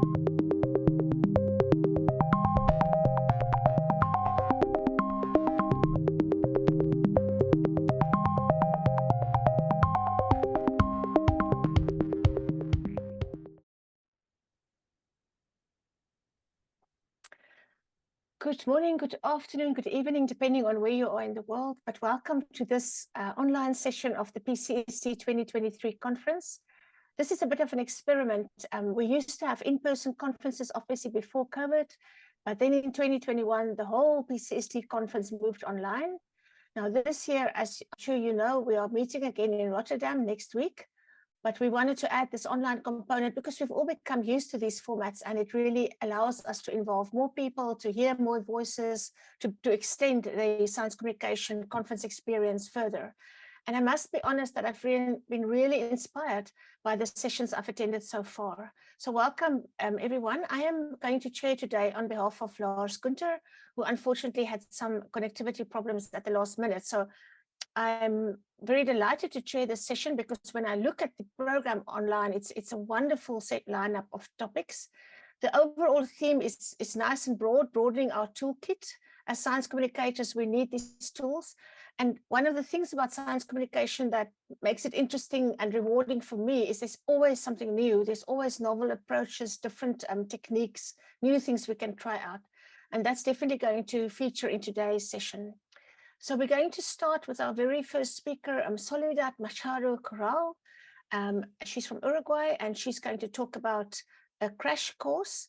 Good morning, good afternoon, good evening, depending on where you are in the world. But welcome to this online session of the PCST2023 conference. This is a bit of an experiment. We used to have in-person conferences, obviously, before COVID. But then in 2021, the whole PCST conference moved online. Now, this year, as I'm sure you know, we are meeting again in Rotterdam next week. But we wanted to add this online component because we've all become used to these formats, and it really allows us to involve more people, to hear more voices, to extend the science communication conference experience further. And I must be honest that I've been really inspired by the sessions I've attended so far. So welcome, everyone. I am going to chair today on behalf of Lars Gunther, who unfortunately had some connectivity problems at the last minute. So I'm very delighted to chair this session because when I look at the program online, it's a wonderful set lineup of topics. The overall theme is nice and broad, broadening our toolkit. As science communicators, we need these tools. And one of the things about science communication that makes it interesting and rewarding for me is there's always something new. There's always novel approaches, different techniques, new things we can try out. And that's definitely going to feature in today's session. So we're going to start with our very first speaker, Soledad Machado Corral. She's from Uruguay, and she's going to talk about a crash course,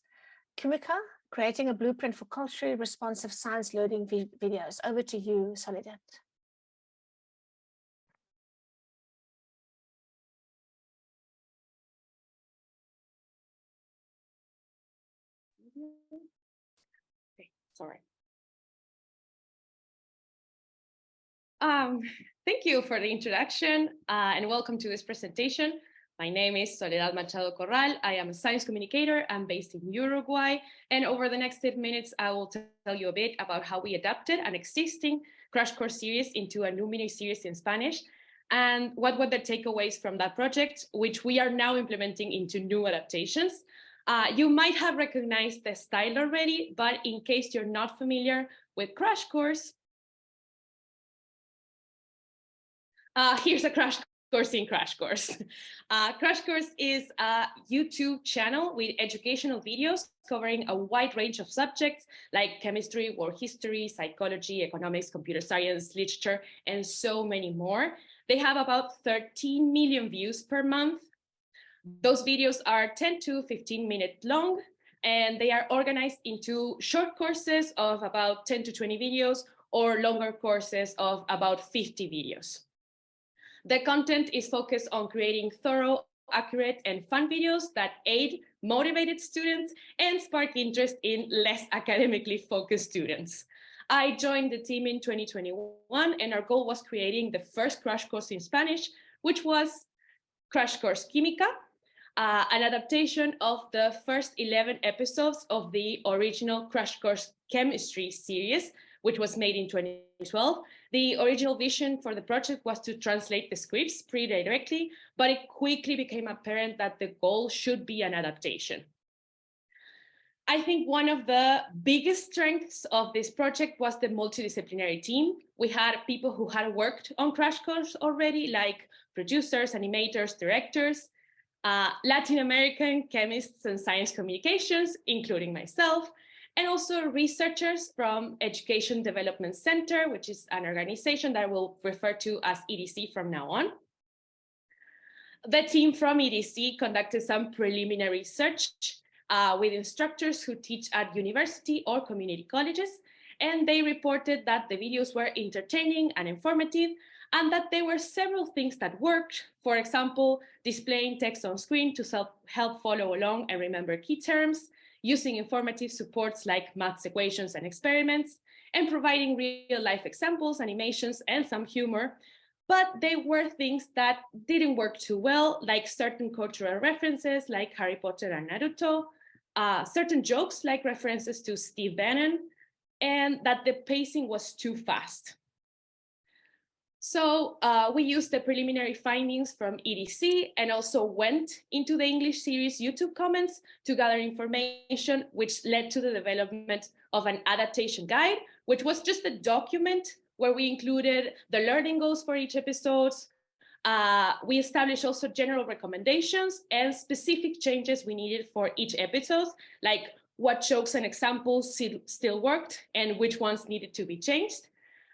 Química, creating a blueprint for culturally responsive science learning videos. Over to you, Soledad. Okay, sorry. Thank you for the introduction and welcome to this presentation. My name is Soledad Machado Corral. I am a science communicator. I'm based in Uruguay. And over the next 10 minutes, I will tell you a bit about how we adapted an existing crash course series into a new mini series in Spanish and what were the takeaways from that project, which we are now implementing into new adaptations. You might have recognized the style already, but in case you're not familiar with crash course, here's a crash course in Crash Course. Crash Course is a YouTube channel with educational videos covering a wide range of subjects like chemistry, world history, psychology, economics, computer science, literature, and so many more. They have about 13 million views per month. Those videos are 10 to 15 minutes long, and they are organized into short courses of about 10 to 20 videos or longer courses of about 50 videos. The content is focused on creating thorough, accurate, and fun videos that aid motivated students and spark interest in less academically focused students. I joined the team in 2021, and our goal was creating the first crash course in Spanish, which was Crash Course Química, an adaptation of the first 11 episodes of the original Crash Course Chemistry series, which was made in 2012. The original vision for the project was to translate the scripts pretty directly, but it quickly became apparent that the goal should be an adaptation. I think one of the biggest strengths of this project was the multidisciplinary team. We had people who had worked on Crash Course already, like producers, animators, directors, Latin American chemists and science communications, including myself, and also researchers from Education Development Center, which is an organization that I will refer to as EDC from now on. The team from EDC conducted some preliminary research with instructors who teach at university or community colleges, and they reported that the videos were entertaining and informative, and that there were several things that worked. For example, displaying text on screen to help follow along and remember key terms, using informative supports like maths equations and experiments, and providing real-life examples, animations, and some humor. But there were things that didn't work too well, like certain cultural references like Harry Potter and Naruto, certain jokes like references to Steve Bannon, and that the pacing was too fast. So we used the preliminary findings from EDC and also went into the English series YouTube comments to gather information, which led to the development of an adaptation guide, which was just a document where we included the learning goals for each episode. We established also general recommendations and specific changes we needed for each episode, like what jokes and examples still worked and which ones needed to be changed.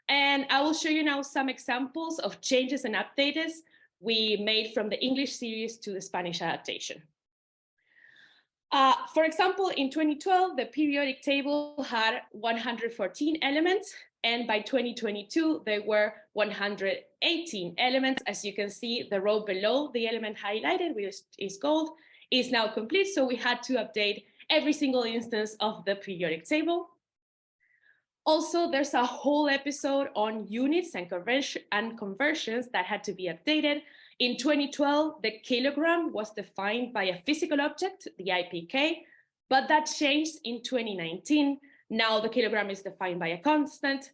And I will show you now some examples of changes and updates we made from the English series to the Spanish adaptation. For example, in 2012, the periodic table had 114 elements, and by 2022, there were 118 elements. As you can see, the row below the element highlighted, which is gold, is now complete. So we had to update every single instance of the periodic table. Also, there's a whole episode on units and conversions that had to be updated. In 2012, the kilogram was defined by a physical object, the IPK, but that changed in 2019. Now the kilogram is defined by a constant.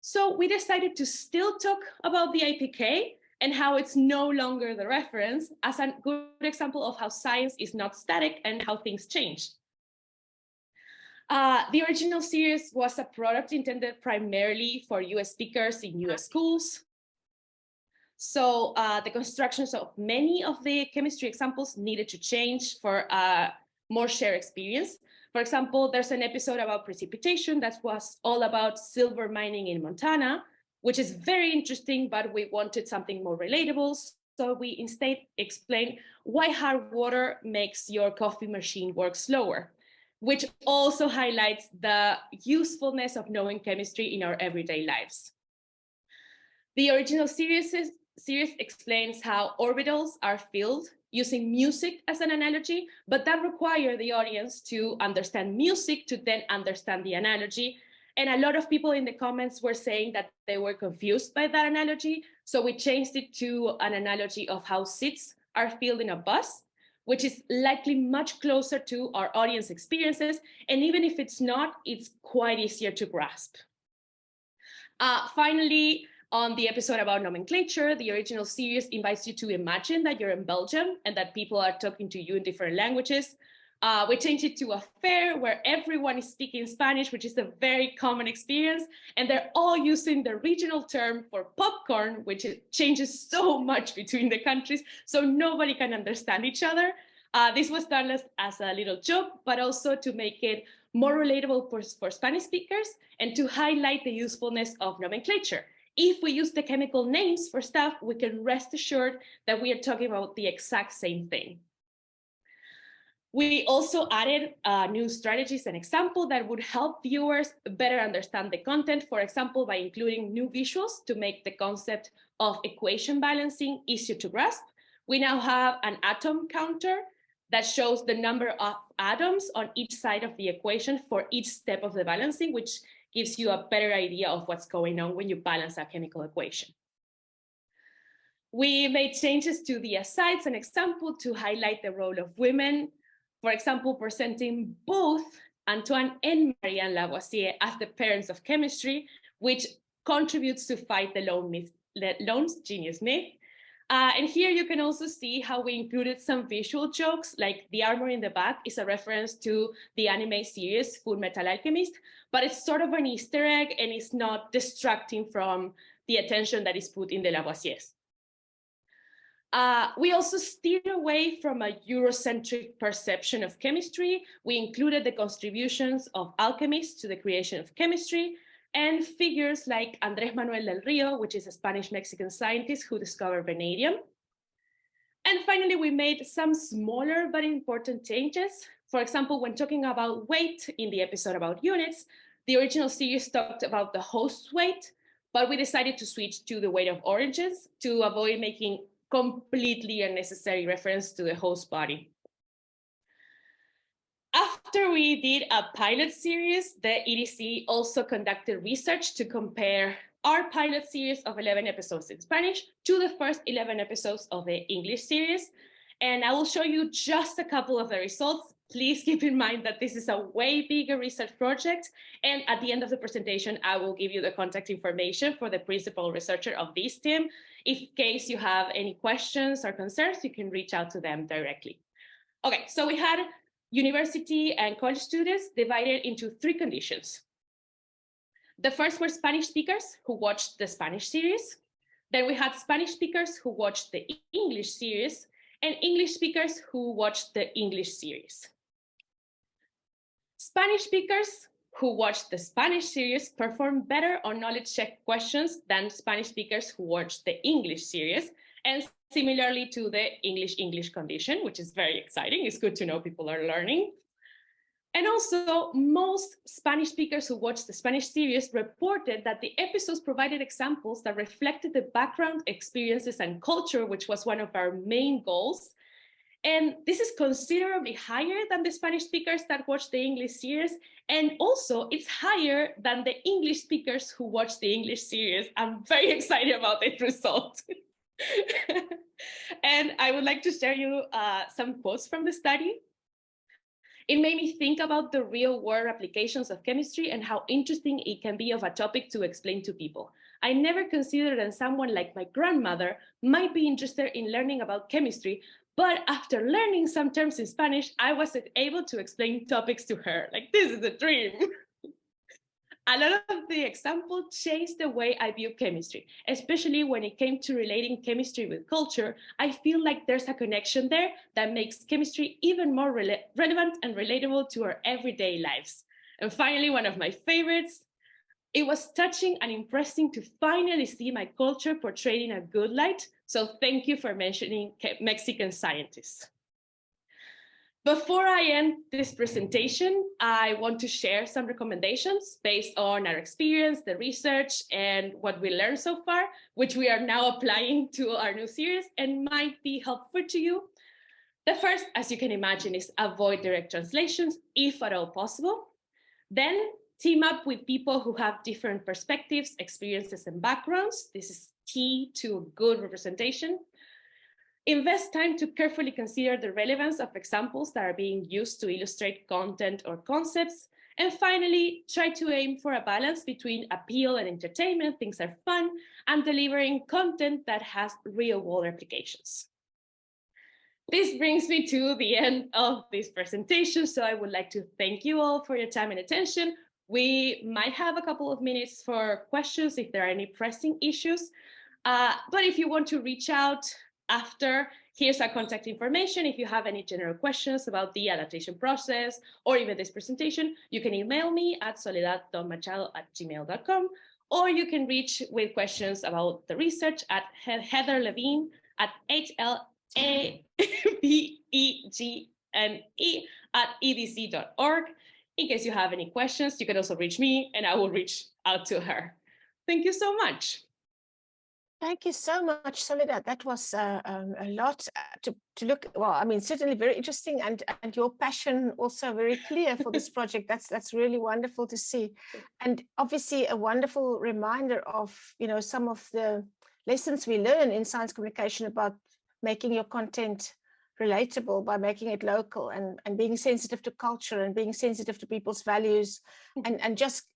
So we decided to still talk about the IPK and how it's no longer the reference as a good example of how science is not static and how things change. The original series was a product intended primarily for US speakers in US schools. So the constructions of many of the chemistry examples needed to change for a more shared experience. For example, there's an episode about precipitation that was all about silver mining in Montana, which is very interesting, but we wanted something more relatable. So we instead explained why hard water makes your coffee machine work slower, which also highlights the usefulness of knowing chemistry in our everyday lives. The original series explains how orbitals are filled using music as an analogy, but that requires the audience to understand music to then understand the analogy. And a lot of people in the comments were saying that they were confused by that analogy. So we changed it to an analogy of how seats are filled in a bus, which is likely much closer to our audience experiences. And even if it's not, it's quite easier to grasp. Finally, on the episode about nomenclature, the original series invites you to imagine that you're in Belgium and that people are talking to you in different languages. We changed it to a fair where everyone is speaking Spanish, which is a very common experience. And they're all using the regional term for popcorn, which changes so much between the countries. So nobody can understand each other. This was done as a little joke, but also to make it more relatable for Spanish speakers and to highlight the usefulness of nomenclature. If we use the chemical names for stuff, we can rest assured that we are talking about the exact same thing. We also added new strategies and examples that would help viewers better understand the content, for example, by including new visuals to make the concept of equation balancing easier to grasp. We now have an atom counter that shows the number of atoms on each side of the equation for each step of the balancing, which gives you a better idea of what's going on when you balance a chemical equation. We made changes to the asides and example to highlight the role of women, for example, presenting both Antoine and Marianne Lavoisier as the parents of chemistry, which contributes to fight the lone genius myth. And here you can also see how we included some visual jokes, like the armor in the back is a reference to the anime series Full Metal Alchemist, but it's sort of an Easter egg and it's not distracting from the attention that is put in the Lavoisiers. We also steered away from a Eurocentric perception of chemistry. We included the contributions of alchemists to the creation of chemistry and figures like Andrés Manuel del Río, which is a Spanish-Mexican scientist who discovered vanadium. And finally, we made some smaller but important changes. For example, when talking about weight in the episode about units, the original series talked about the host's weight, but we decided to switch to the weight of oranges to avoid making completely unnecessary reference to the host body. After we did a pilot series, the EDC also conducted research to compare our pilot series of 11 episodes in Spanish to the first 11 episodes of the English series. And I will show you just a couple of the results. Please keep in mind that this is a way bigger research project. And at the end of the presentation, I will give you the contact information for the principal researcher of this team. In case you have any questions or concerns, you can reach out to them directly. Okay, so we had university and college students divided into 3 conditions. The first were Spanish speakers who watched the Spanish series. Then we had Spanish speakers who watched the English series, and English speakers who watched the English series. Spanish speakers who watched the Spanish series performed better on knowledge check questions than Spanish speakers who watched the English series, and similarly to the English condition, which is very exciting. It's good to know people are learning. And also, most Spanish speakers who watched the Spanish series reported that the episodes provided examples that reflected the background, experiences, and culture, which was one of our main goals. And this is considerably higher than the Spanish speakers that watched the English series. And also, it's higher than the English speakers who watched the English series. I'm very excited about this result. And I would like to share you some quotes from the study. It made me think about the real world applications of chemistry and how interesting it can be of a topic to explain to people. I never considered that someone like my grandmother might be interested in learning about chemistry, but after learning some terms in Spanish, I was able to explain topics to her. Like, this is a dream. A lot of the examples changed the way I view chemistry, especially when it came to relating chemistry with culture. I feel like there's a connection there that makes chemistry even more relevant and relatable to our everyday lives. And finally, one of my favorites, it was touching and impressive to finally see my culture portrayed in a good light. So thank you for mentioning Mexican scientists. Before I end this presentation, I want to share some recommendations based on our experience, the research, and what we learned so far, which we are now applying to our new series and might be helpful to you. The first, as you can imagine, is avoid direct translations if at all possible. Then team up with people who have different perspectives, experiences, and backgrounds. This is key to good representation. Invest time to carefully consider the relevance of examples that are being used to illustrate content or concepts. And finally, try to aim for a balance between appeal and entertainment, things are fun, and delivering content that has real-world applications. This brings me to the end of this presentation, so I would like to thank you all for your time and attention. We might have a couple of minutes for questions if there are any pressing issues, but if you want to reach out after, here's our contact information. If you have any general questions about the adaptation process or even this presentation, you can email me at soledad.machado@gmail.com, or you can reach with questions about the research at Heather Lavigne at HLAVEGNE@edc.org. In case you have any questions, you can also reach me and I will reach out to her. Thank you so much. Thank you so much, Soledad. That was a lot to look. Well, I mean, certainly very interesting, and your passion also very clear for this project. That's really wonderful to see, and obviously a wonderful reminder of some of the lessons we learn in science communication about making your content relatable by making it local and being sensitive to culture and being sensitive to people's values and just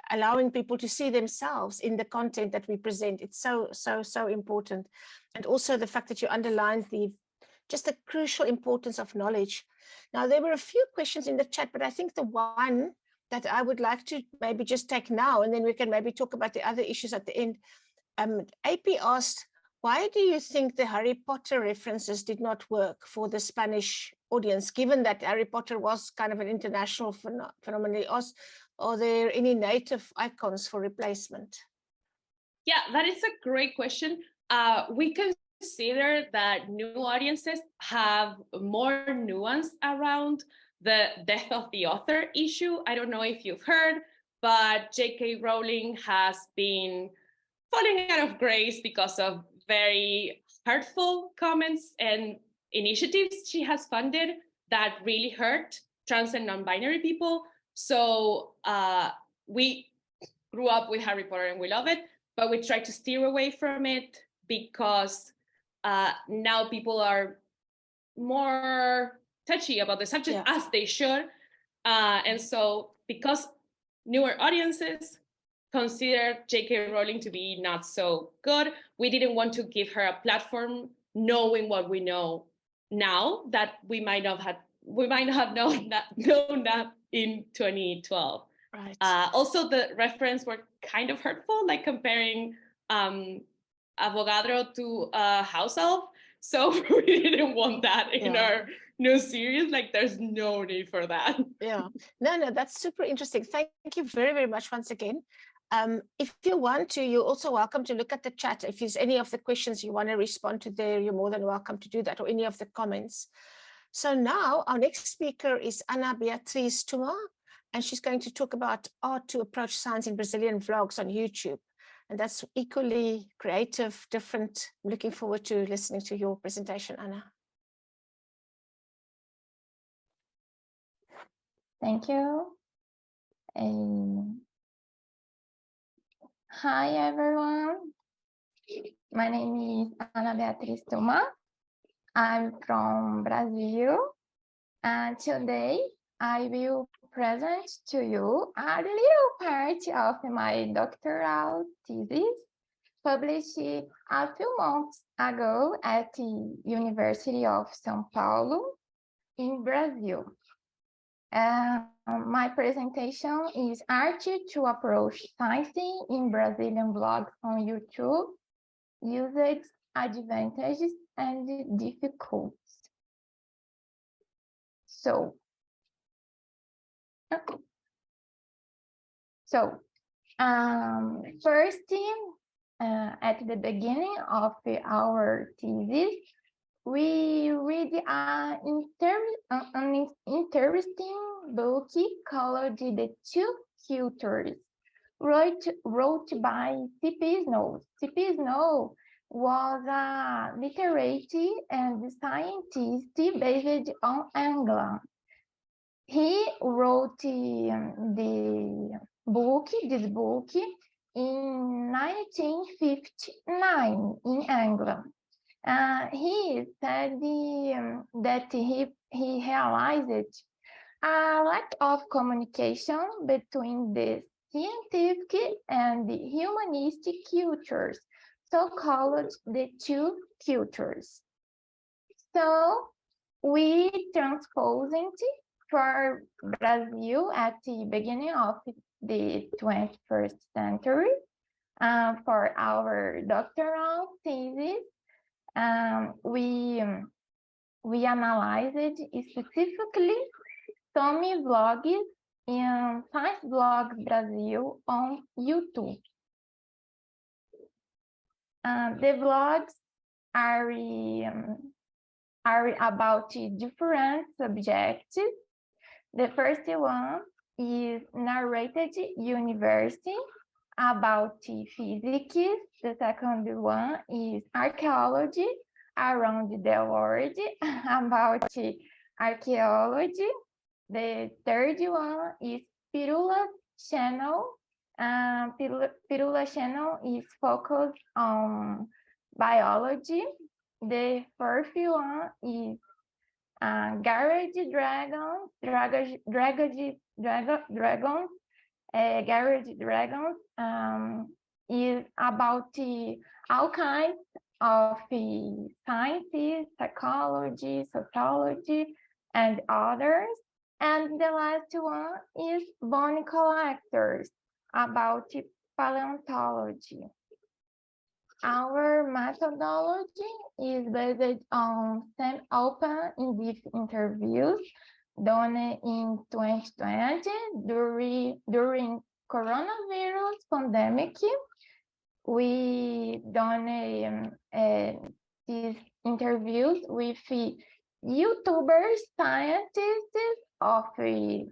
allowing people to see themselves in the content that we present. It's so important. And also the fact that you underlined the crucial importance of knowledge. Now, there were a few questions in the chat, but I think the one that I would like to maybe just take now, and then we can maybe talk about the other issues at the end. AP asked, why do you think the Harry Potter references did not work for the Spanish audience, given that Harry Potter was kind of an international phenomenon? Are there any native icons for replacement? Yeah, that is a great question. We consider that new audiences have more nuance around the death of the author issue. I don't know if you've heard, but J.K. Rowling has been falling out of grace because of very hurtful comments and initiatives she has funded that really hurt trans and non-binary people. So we grew up with Harry Potter and we love it, but we try to steer away from it because now people are more touchy about the subject, as they should. And so because newer audiences consider J.K. Rowling to be not so good, we didn't want to give her a platform knowing what we know now that we might not have known that in 2012. Right. Also, the reference were kind of hurtful, like comparing Avogadro to a house elf. So we didn't want that in our new series. Like, there's no need for that. Yeah. No, that's super interesting. Thank you very, very much once again. If you want to, you're also welcome to look at the chat. If there's any of the questions you want to respond to there, you're more than welcome to do that, or any of the comments. So now our next speaker is Ana Beatriz Tuma, and she's going to talk about art to approach science in Brazilian vlogs on YouTube. And that's equally creative, different. I'm looking forward to listening to your presentation, Ana. Thank you. Hi, everyone. My name is Ana Beatriz Tuma. I'm from Brazil, and today I will present to you a little part of my doctoral thesis published a few months ago at the University of São Paulo in Brazil. My presentation is Art to Approach Science in Brazilian Vlogs on YouTube, Usage, Advantages, and Difficulties. So first, at the beginning of our thesis, we read an interesting book called The Two Cultures, wrote by C.P. Snow. C.P. Snow was a literate and scientist based on England. He wrote this book in 1959 in England. He said that he realized a lack of communication between the scientific and the humanistic cultures, so-called the two cultures. So we transposed it for Brazil at the beginning of the 21st century for our doctoral thesis. We analyzed specifically some vlogs in Science Vlogs Brazil on YouTube. The vlogs are about different subjects. The first one is narrated university about physics. The second one is archaeology around the world about archaeology. The third one is Pirula channel. Pirula channel is focused on biology. The fourth one is Garage Dragons. Garage Dragons is about all kinds of sciences, psychology, sociology, and others. And the last one is Bone Collectors, about paleontology. Our methodology is based on open in-depth interviews done in 2020 during coronavirus pandemic. We done these interviews with YouTubers, scientists of these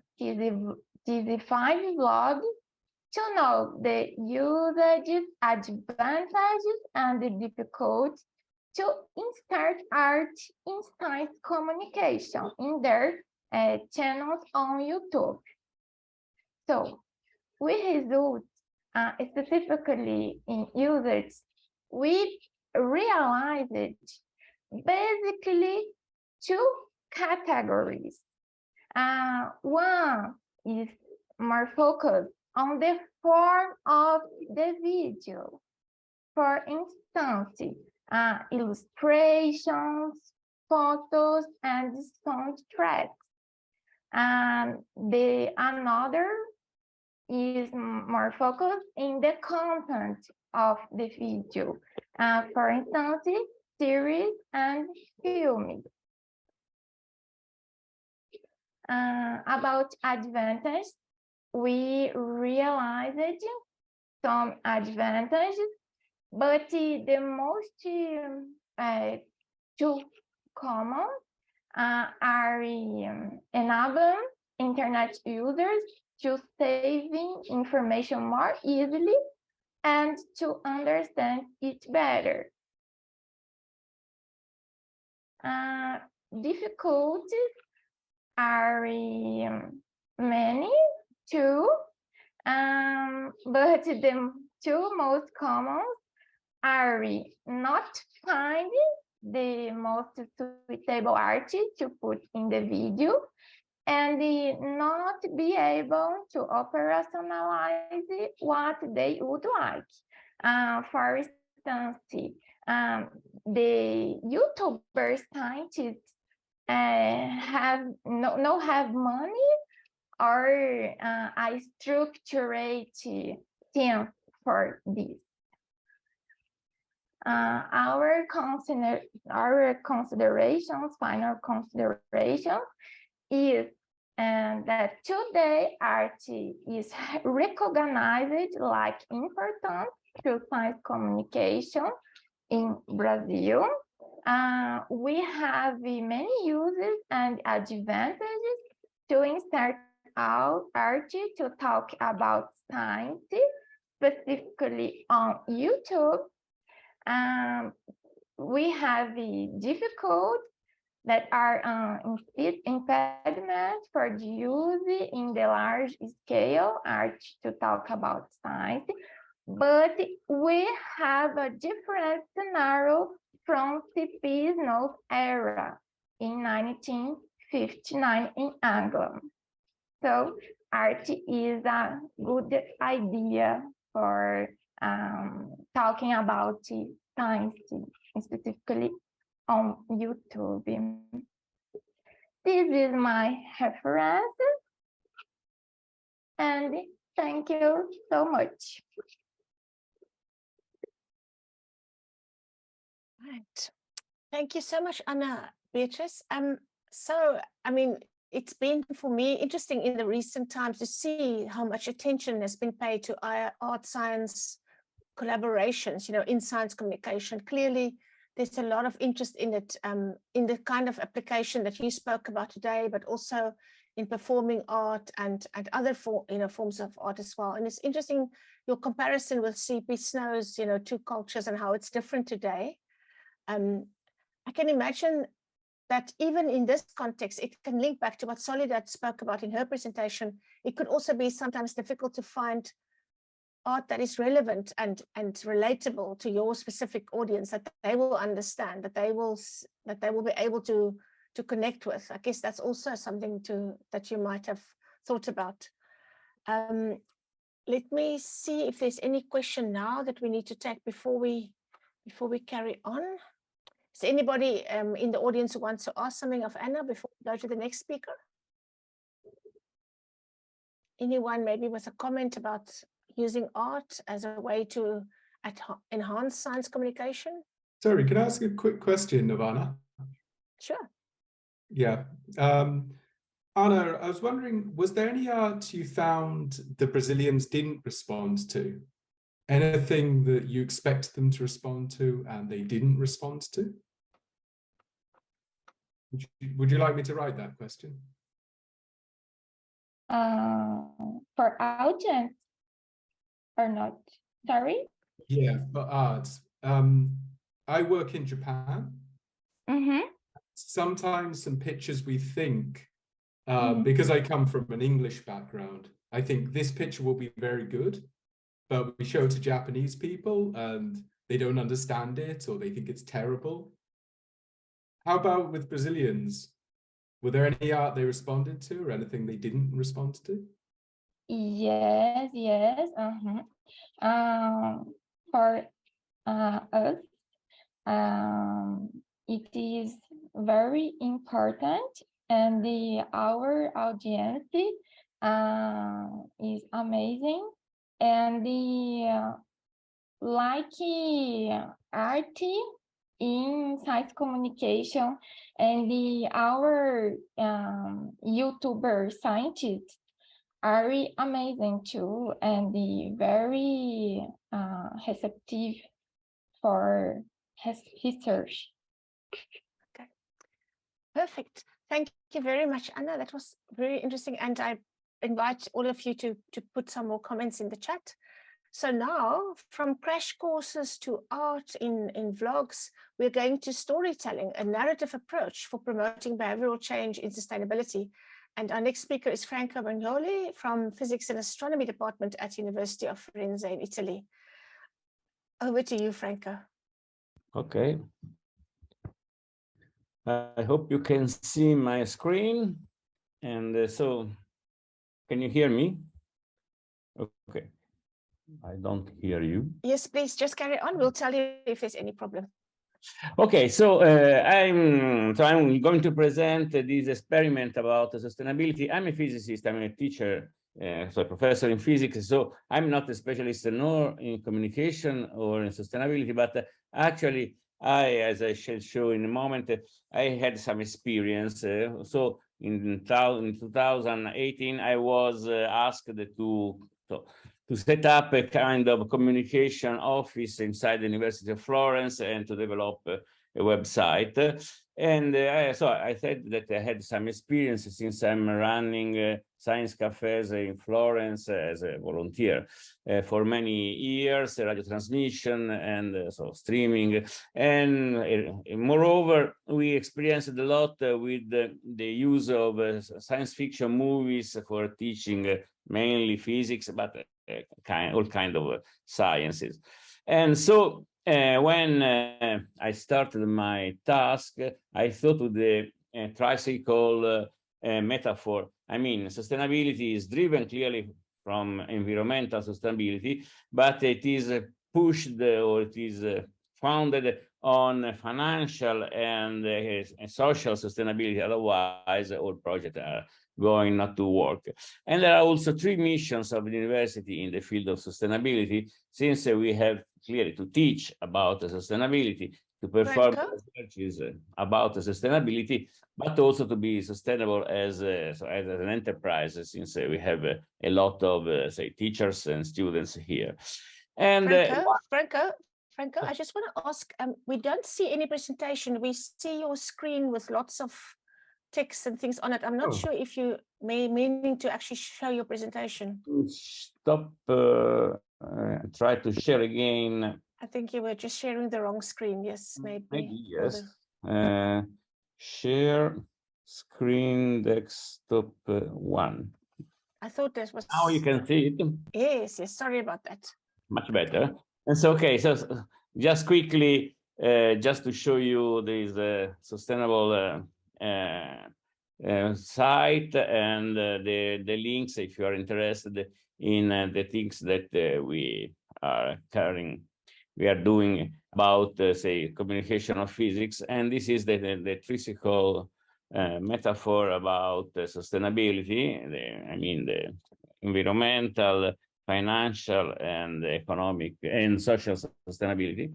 5 vlogs to know the usages, advantages, and the difficulties to insert art in science communication in their channels on YouTube. So, with results, specifically in users, we realized basically two categories. One is more focused on the form of the video. For instance, illustrations, photos, and soundtracks. The another is more focused in the content of the video. For instance, series and films. About advantage, we realized some advantages, but the most two common are enabling internet users to saving information more easily and to understand it better. Difficulties are many too, but the two most common are not finding the most suitable art to put in the video and not be able to operationalize what they would like. For instance, the YouTuber scientists have money or a structured team for this. Our considerations, final consideration, is that today art is recognized like important through science communication in Brazil. We have many uses and advantages to insert our art to talk about science, specifically on YouTube. We have difficulties that are impediments for the use in the large scale art to talk about science, but we have a different scenario from CP's North era in 1959 in England. So art is a good idea for talking about science, specifically on YouTube. This is my reference, and thank you so much. Right. Thank you so much, Anna, Beatrice. So, I mean, it's been for me interesting in the recent times to see how much attention has been paid to art science collaborations, you know, in science communication. Clearly, there's a lot of interest in it, in the kind of application that you spoke about today, but also in performing art and other forms of art as well. And it's interesting, your comparison with C.P. Snow's, you know, two cultures and how it's different today. I can imagine that even in this context, it can link back to what Soledad spoke about in her presentation. It could also be sometimes difficult to find art that is relevant and relatable to your specific audience, that they will understand, that they will be able to connect with. I guess that's also something that you might have thought about. Let me see if there's any question now that we need to take before we carry on. Is there anybody in the audience who wants to ask something of Anna before we go to the next speaker? Anyone maybe with a comment about using art as a way to enhance science communication? Sorry, can I ask a quick question of Anna? Sure. Yeah. Anna, I was wondering, was there any art you found the Brazilians didn't respond to? Anything that you expected them to respond to and they didn't respond to? Would you like me to write that question? For audience or not? Sorry? Yeah, for arts. I work in Japan. Mm-hmm. Sometimes some pictures we think, because I come from an English background, I think this picture will be very good, but we show it to Japanese people and they don't understand it or they think it's terrible. How about with Brazilians? Were there any art they responded to or anything they didn't respond to? Yes, yes. For us, it is very important, and our audience is amazing, and like art in science communication, and our YouTuber scientists are amazing too, and very receptive for his research. Okay, perfect. Thank you very much, Anna. That was very interesting, and I invite all of you to put some more comments in the chat. So now, from crash courses to art in vlogs, we're going to storytelling, a narrative approach for promoting behavioral change in sustainability. And our next speaker is Franco Bagnoli from Physics and Astronomy Department at University of Firenze in Italy. Over to you, Franco. Okay. I hope you can see my screen. And so, can you hear me? Okay. I don't hear you. Yes, please, just carry on. We'll tell you if there's any problem. Okay, so I'm going to present this experiment about sustainability. I'm a physicist, I'm a teacher, so a professor in physics, so I'm not a specialist nor in communication or in sustainability, but actually as I shall show in a moment, I had some experience. So in 2018, I was asked to set up a kind of communication office inside the University of Florence and to develop a website. And so I said that I had some experience since I'm running science cafes in Florence as a volunteer for many years, radio transmission and so streaming. And moreover, we experienced a lot with the use of science fiction movies for teaching mainly physics, but all kind of sciences. And so when I started my task, I thought of the tricycle metaphor. I mean, sustainability is driven clearly from environmental sustainability, but it is pushed or it is founded on financial and social sustainability. Otherwise, all projects are going not to work. And there are also 3 missions of the university in the field of sustainability, since we have clearly to teach about sustainability, to perform research about sustainability, but also to be sustainable as an enterprise, since we have a lot of say teachers and students here. And Franco, I just want to ask, we don't see any presentation. We see your screen with lots of text and things on it. I'm not sure if you meaning to actually show your presentation. Stop, try to share again. I think you were just sharing the wrong screen. Yes, maybe yes. Share screen desktop 1. I thought this was. Now you can see it. Yes, sorry about that. Much better. And so, okay, so just quickly, just to show you this sustainable site and the links if you are interested in the things that we are doing about say communication of physics. And this is the tricycle metaphor about sustainability. I mean the environmental, financial, and economic and social sustainability.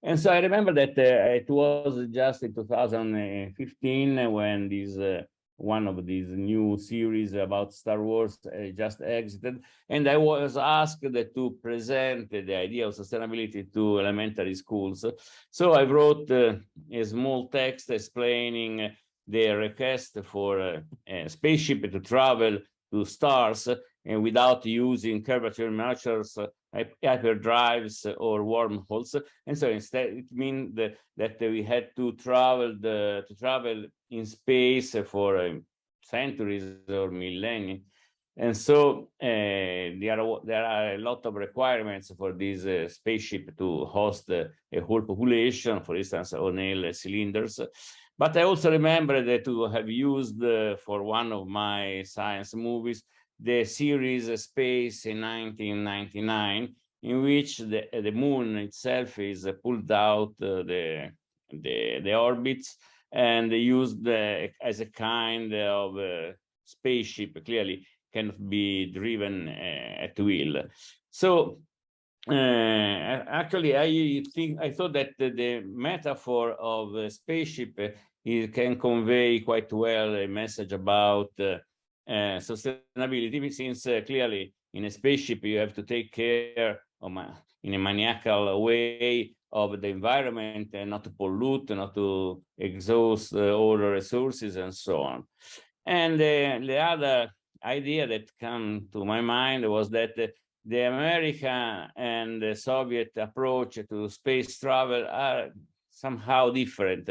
And so I remember that it was just in 2015 when this one of these new series about Star Wars just exited, and I was asked to present the idea of sustainability to elementary schools. So I wrote a small text explaining the request for a spaceship to travel to stars and without using curvature measures, hyperdrives or wormholes. And so instead it means that we had to travel in space for centuries or millennia. And so there are a lot of requirements for this spaceship to host a whole population, for instance, O'Neill cylinders. But I also remember that to have used for one of my science movies, the series Space in 1999, in which the moon itself is pulled out the orbits and used as a kind of spaceship, clearly cannot be driven at will. So actually, I thought that the metaphor of a spaceship it can convey quite well a message about sustainability, since clearly in a spaceship you have to take care of in a maniacal way of the environment and not to pollute, not to exhaust all the resources and so on. And the other idea that came to my mind was that the American and the Soviet approach to space travel are somehow different.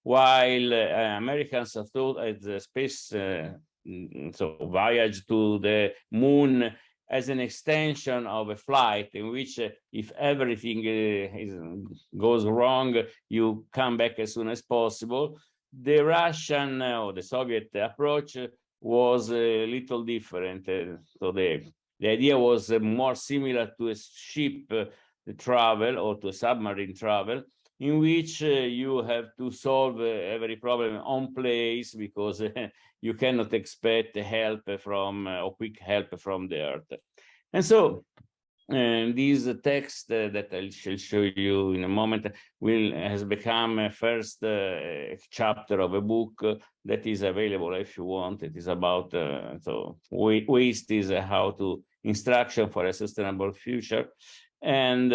While Americans are thought as a space so voyage to the moon as an extension of a flight in which if everything goes wrong, you come back as soon as possible. The Russian or the Soviet approach was a little different. So the idea was more similar to a ship travel or to a submarine travel, in which you have to solve every problem on place because you cannot expect help from or quick help from the Earth. And so this text that I shall show you in a moment has become a first chapter of a book that is available if you want. It is about so waste is how to instruction for a sustainable future. And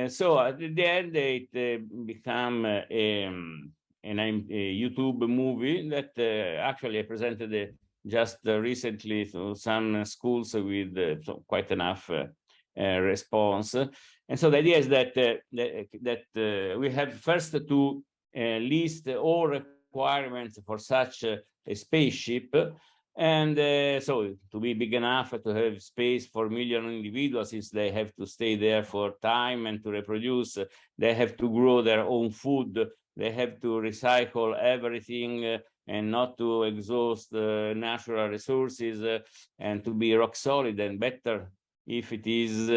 so at the end, it became a YouTube movie that actually I presented just recently to some schools with quite enough response. And so the idea is that we have first to list all requirements for such a spaceship. And so to be big enough to have space for million individuals, since they have to stay there for time and to reproduce, they have to grow their own food, they have to recycle everything and not to exhaust natural resources and to be rock solid, and better if it is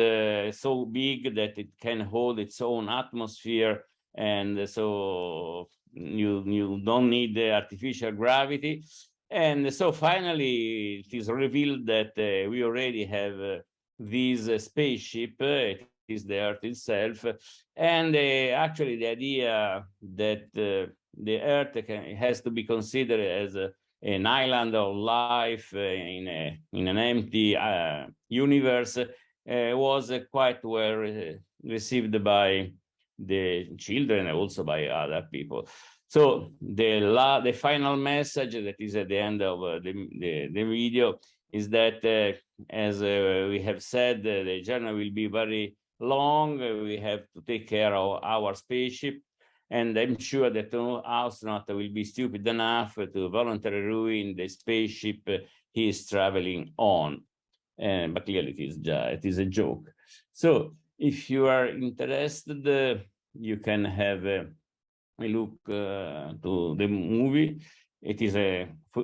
so big that it can hold its own atmosphere, and so you don't need the artificial gravity. And so finally, it is revealed that we already have this spaceship. It is the Earth itself. And actually, the idea that the Earth has to be considered as an island of life in an empty universe was quite well received by the children and also by other people. So the final message that is at the end of the video is that, as we have said, the journey will be very long. We have to take care of our spaceship, and I'm sure that no astronaut will be stupid enough to voluntarily ruin the spaceship he is traveling on. But clearly it is a joke. So if you are interested, you can have a look to the movie. It is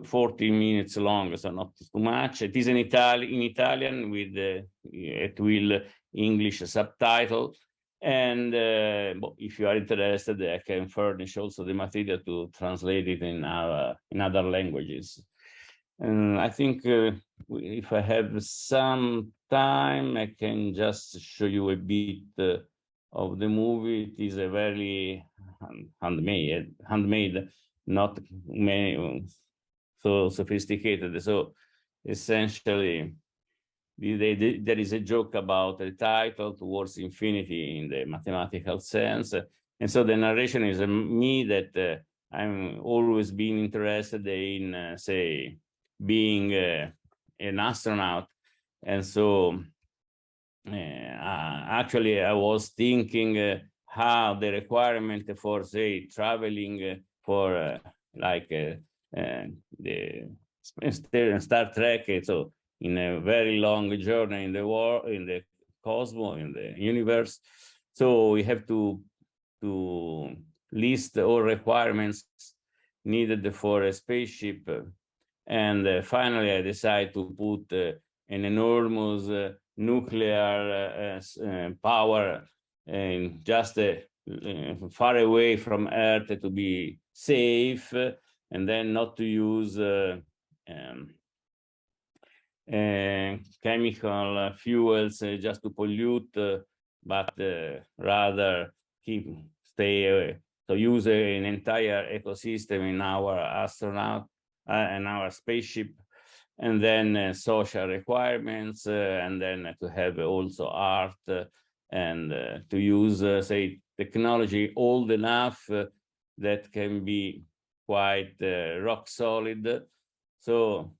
40 minutes long, so not too much. It is in Italian with at will English subtitle. And if you are interested, I can furnish also the material to translate it in other languages. And I think if I have some time, I can just show you a bit of the movie. It is a very handmade, not many, so sophisticated. So essentially, there is a joke about the title Towards Infinity in the mathematical sense. And so the narration is me that I'm always been interested in, say, being an astronaut. And so actually I was thinking how the requirement for, say, traveling for like the Star Trek, so in a very long journey in the world, in the cosmos, in the universe. So we have to list all requirements needed for a spaceship. And finally, I decided to put an enormous nuclear power just far away from Earth to be safe, and then not to use chemical fuels just to pollute, but rather stay away. So use an entire ecosystem in our astronaut and our spaceship, and then social requirements, and then to have also art and to use, say, technology old enough that can be quite rock solid. So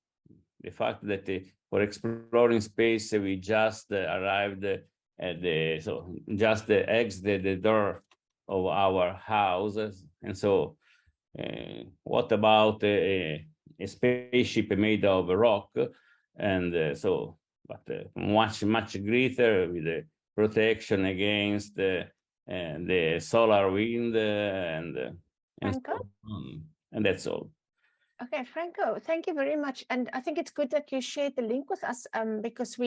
the fact that for exploring space, we just arrived at just exited the door of our houses. And so what about a spaceship made of rock? And but much greater, with the protection against the solar wind and that's all. Okay, Franco, thank you very much. And I think it's good that you shared the link with us because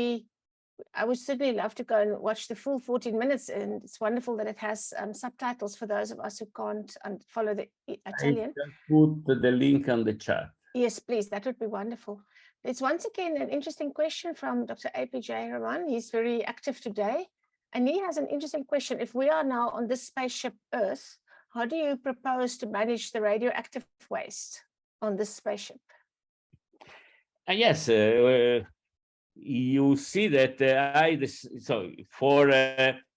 I would certainly love to go and watch the full 14 minutes. And it's wonderful that it has subtitles for those of us who can't follow the Italian. I just put the link on the chat. Yes, please. That would be wonderful. It's once again an interesting question from Dr. APJ Rahman. He's very active today. And he has an interesting question. If we are now on this spaceship Earth, how do you propose to manage the radioactive waste on this spaceship? Yes, you see that so for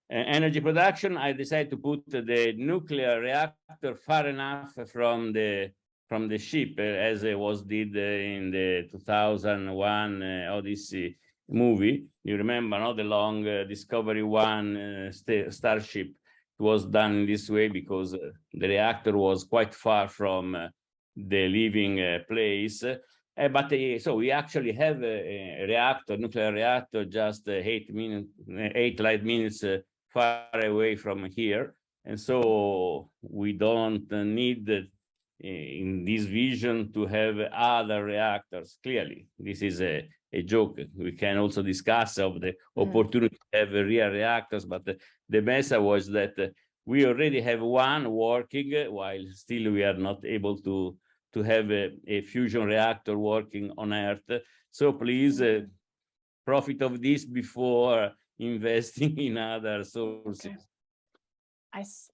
energy production, I decided to put the nuclear reactor far enough from the ship, as it was did in the 2001 Odyssey movie. You remember, no? The long Discovery 1 Starship. It was done in this way because the reactor was quite far from the living place. So we actually have a reactor, nuclear reactor, just 8 light minutes far away from here. And so we don't need in this vision to have other reactors. Clearly, this is a joke. We can also discuss of the opportunity to have real reactors, but the message was that we already have one working, while still we are not able to have a fusion reactor working on Earth. So please profit of this before investing in other sources. Okay.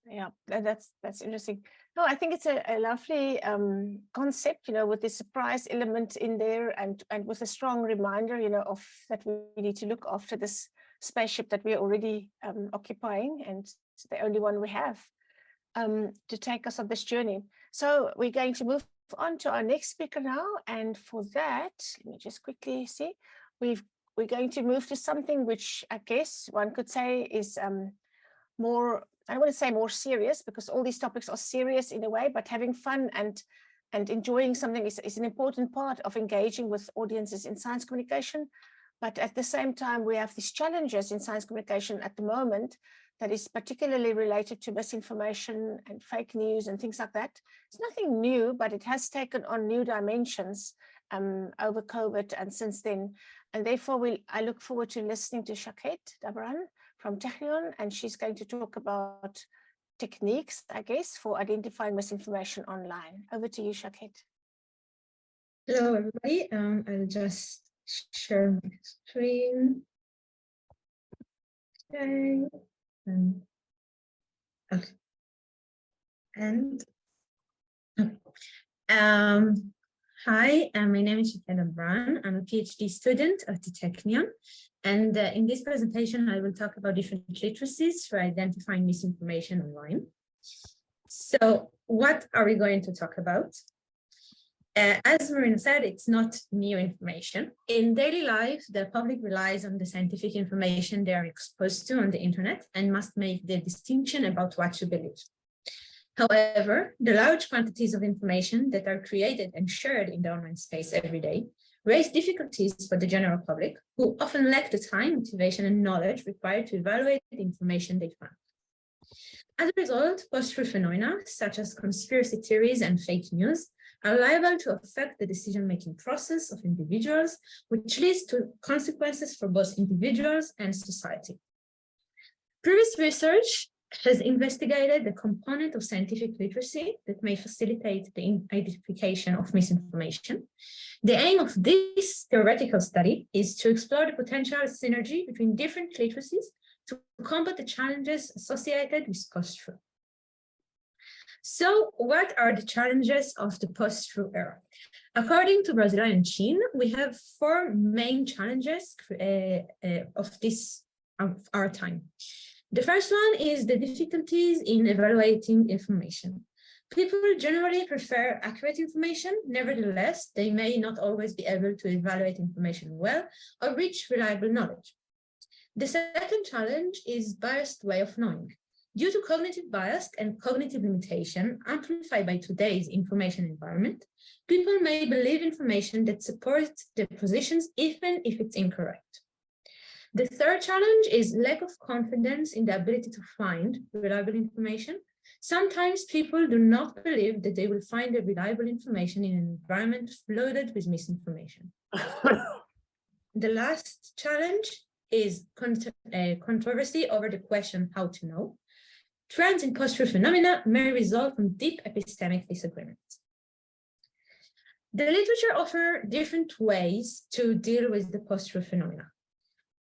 Yeah, that's interesting. No, I think it's a lovely concept, with the surprise element in there, and with a strong reminder, of that we need to look after this spaceship that we're already occupying, and it's the only one we have to take us on this journey. So we're going to move on to our next speaker now, and for that, let me just quickly see. We're going to move to something which I guess one could say is more, I don't want to say more serious, because all these topics are serious in a way, but having fun and enjoying something is an important part of engaging with audiences in science communication. But at the same time, we have these challenges in science communication at the moment that is particularly related to misinformation and fake news and things like that. It's nothing new, but it has taken on new dimensions over COVID and since then. And therefore, I look forward to listening to Shakhet Dabran from Technion, and she's going to talk about techniques, I guess, for identifying misinformation online. Over to you, Shakhet. Hello, everybody. I'll just share my screen. Okay. Okay. Hi, my name is Soledad. I'm a PhD student at the Technion, and in this presentation, I will talk about different literacies for identifying misinformation online. So, what are we going to talk about? As Marina said, it's not new information. In daily life, the public relies on the scientific information they are exposed to on the internet and must make the distinction about what to believe. However, the large quantities of information that are created and shared in the online space every day raise difficulties for the general public, who often lack the time, motivation, and knowledge required to evaluate the information they find. As a result, post-truth phenomena, such as conspiracy theories and fake news, are liable to affect the decision-making process of individuals, which leads to consequences for both individuals and society. Previous research has investigated the component of scientific literacy that may facilitate the identification of misinformation. The aim of this theoretical study is to explore the potential synergy between different literacies to combat the challenges associated with post-truth. So what are the challenges of the post-truth era? According to Brazilian Chin, we have 4 main challenges of our time. The first one is the difficulties in evaluating information. People generally prefer accurate information. Nevertheless, they may not always be able to evaluate information well or reach reliable knowledge. The second challenge is biased way of knowing. Due to cognitive bias and cognitive limitation amplified by today's information environment, people may believe information that supports their positions even if it's incorrect. The third challenge is lack of confidence in the ability to find reliable information. Sometimes people do not believe that they will find the reliable information in an environment flooded with misinformation. The last challenge is controversy over the question how to know. Trends in post-truth phenomena may result from deep epistemic disagreements. The literature offers different ways to deal with the post-truth phenomena.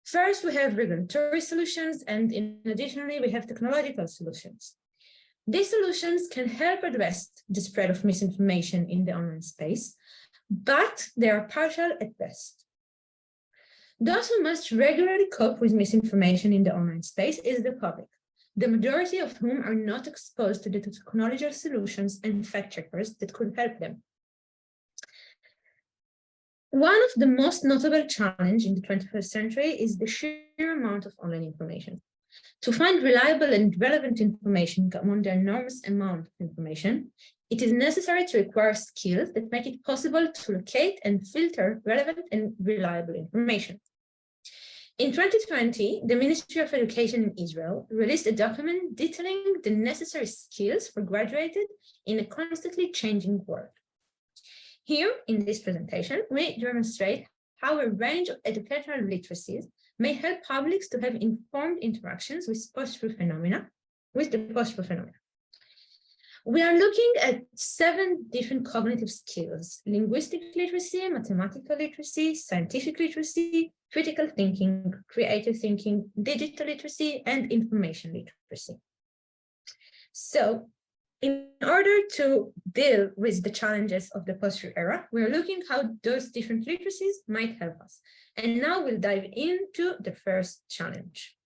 First, we have regulatory solutions, and additionally, we have technological solutions. These solutions can help address the spread of misinformation in the online space, but they are partial at best. Those who must regularly cope with misinformation in the online space is the public, the majority of whom are not exposed to the technological solutions and fact-checkers that could help them. One of the most notable challenges in the 21st century is the sheer amount of online information. To find reliable and relevant information among the enormous amount of information, it is necessary to acquire skills that make it possible to locate and filter relevant and reliable information. In 2020, the Ministry of Education in Israel released a document detailing the necessary skills for graduates in a constantly changing world. Here, in this presentation, we demonstrate how a range of educational literacies may help publics to have informed interactions with the post-truth phenomena. We are looking at 7 different cognitive skills: linguistic literacy, mathematical literacy, scientific literacy, critical thinking, creative thinking, digital literacy, and information literacy. So, in order to deal with the challenges of the post-truth era, we're looking how those different literacies might help us. And now we'll dive into the first challenge.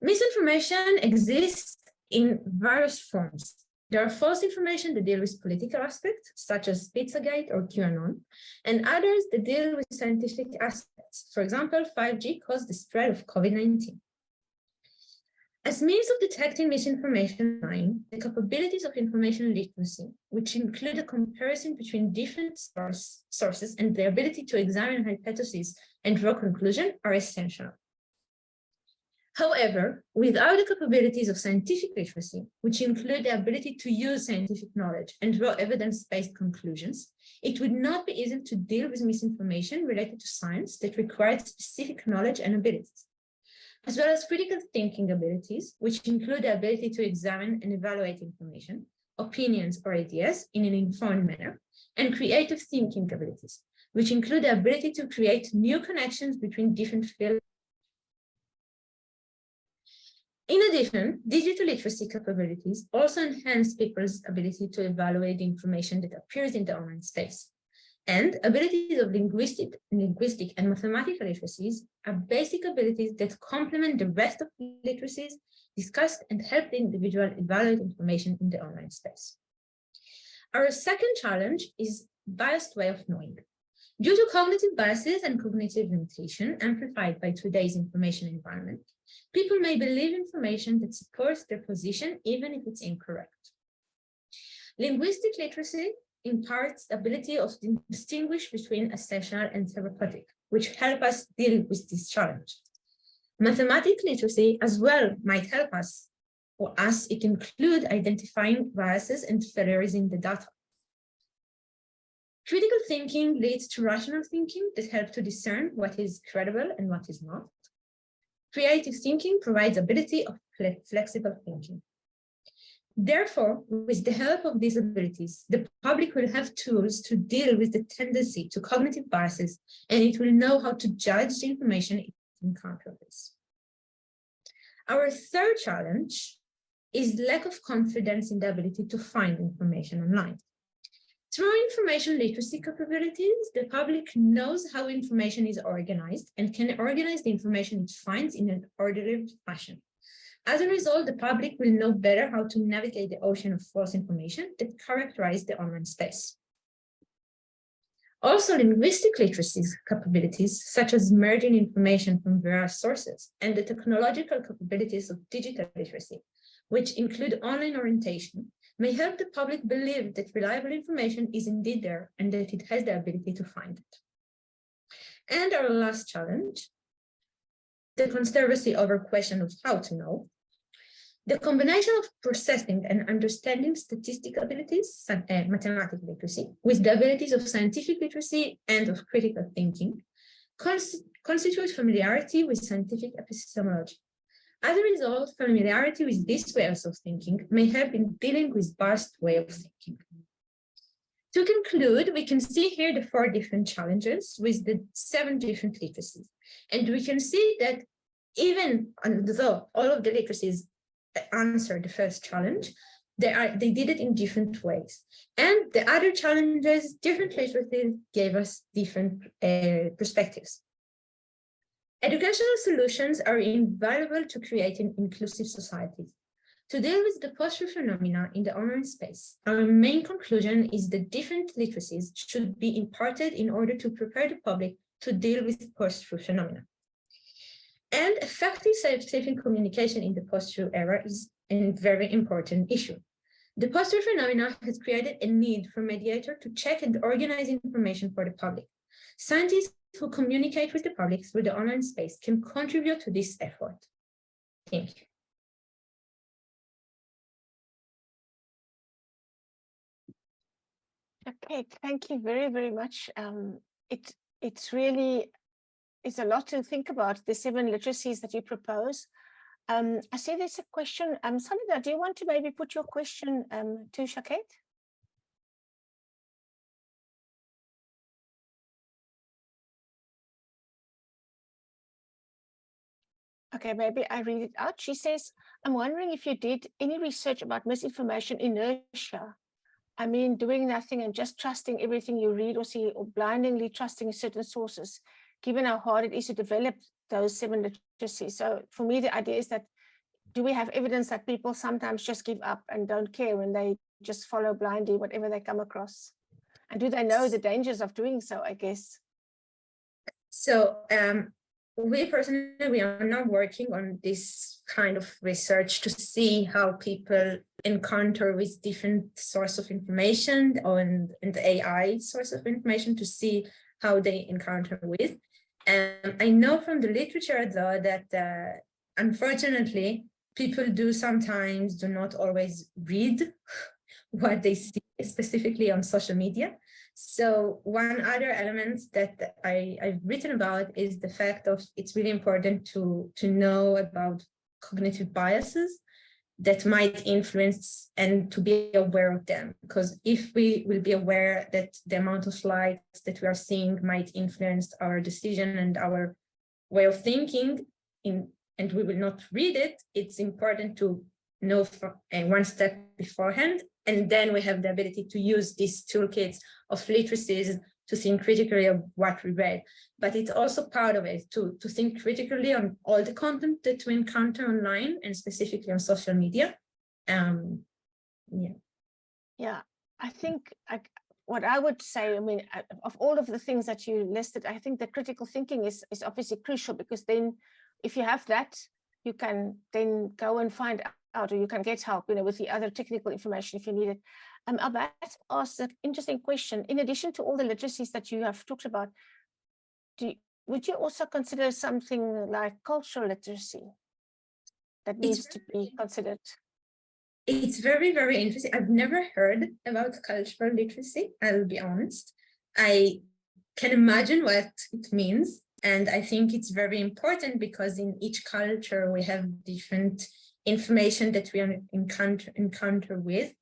Misinformation exists in various forms. There are false information that deal with political aspects, such as Pizzagate or QAnon, and others that deal with scientific aspects. For example, 5G caused the spread of COVID-19. As means of detecting misinformation online, the capabilities of information literacy, which include a comparison between different sources and the ability to examine hypotheses and draw conclusions, are essential. However, without the capabilities of scientific literacy, which include the ability to use scientific knowledge and draw evidence-based conclusions, it would not be easy to deal with misinformation related to science that required specific knowledge and abilities, as well as critical thinking abilities, which include the ability to examine and evaluate information, opinions, or ideas in an informed manner, and creative thinking abilities, which include the ability to create new connections between different fields. In addition, digital literacy capabilities also enhance people's ability to evaluate the information that appears in the online space. And abilities of linguistic and mathematical literacies are basic abilities that complement the rest of literacies discussed and help the individual evaluate information in the online space. Our second challenge is biased way of knowing. Due to cognitive biases and cognitive limitation amplified by today's information environment, people may believe information that supports their position even if it's incorrect. Linguistic literacy imparts the ability of distinguish between essential and therapeutic, which help us deal with this challenge. Mathematics literacy as well might help us, or as it include identifying biases and failures in the data. Critical thinking leads to rational thinking that helps to discern what is credible and what is not. Creative thinking provides ability of flexible thinking. Therefore, with the help of these abilities, the public will have tools to deal with the tendency to cognitive biases, and it will know how to judge the information it encounters. Our third challenge is lack of confidence in the ability to find information online. Through information literacy capabilities, the public knows how information is organized and can organize the information it finds in an orderly fashion. As a result, the public will know better how to navigate the ocean of false information that characterize the online space. Also, linguistic literacy capabilities, such as merging information from various sources, and the technological capabilities of digital literacy, which include online orientation, may help the public believe that reliable information is indeed there and that it has the ability to find it. And our last challenge, the controversy over question of how to know. The combination of processing and understanding statistical abilities, mathematical literacy, with the abilities of scientific literacy and of critical thinking, constitute familiarity with scientific epistemology. As a result, familiarity with these ways of thinking may help in dealing with biased way of thinking. To conclude, we can see here the 4 different challenges with the 7 different literacies. And we can see that even though all of the literacies answer the first challenge, they did it in different ways. And the other challenges, different literacies gave us different perspectives. Educational solutions are invaluable to creating inclusive societies. To deal with the post-truth phenomena in the online space, our main conclusion is that different literacies should be imparted in order to prepare the public to deal with post-truth phenomena. And effective scientific communication in the post-truth era is a very important issue. The post-truth phenomena has created a need for mediator to check and organize information for the public. Scientists who communicate with the public through the online space can contribute to this effort. Thank you. Okay, thank you very, very much. It's really a lot to think about, the 7 literacies that you propose. I see there's a question. Soledad, do you want to maybe put your question to Shaked? Okay, maybe I read it out. She says, I'm wondering if you did any research about misinformation inertia. I mean, doing nothing and just trusting everything you read or see, or blindly trusting certain sources, given how hard it is to develop those 7 literacies. So for me, the idea is that, do we have evidence that people sometimes just give up and don't care and they just follow blindly whatever they come across? And do they know the dangers of doing so, I guess? So we personally, we are now working on this kind of research to see how people encounter with different source of information and the AI source of information to see how they encounter with. I know from the literature, though, that unfortunately, people sometimes do not always read what they see, specifically on social media. So one other element that I've written about is the fact of it's really important to know about cognitive biases that might influence and to be aware of them. Because if we will be aware that the amount of likes that we are seeing might influence our decision and our way of thinking, and we will not read it, it's important to know one step beforehand. And then we have the ability to use these toolkits of literacies to think critically of what we read. But it's also part of it to think critically on all the content that we encounter online and specifically on social media. Yeah, I think what I would say, I mean, of all of the things that you listed, I think that critical thinking is obviously crucial, because then if you have that, you can then go and find out, or you can get help, with the other technical information if you need it. Albert asked an interesting question. In addition to all the literacies that you have talked about, would you also consider something like cultural literacy that needs to be considered? It's very, very interesting. I've never heard about cultural literacy, I'll be honest. I can imagine what it means. And I think it's very important because in each culture, we have different information that we encounter with.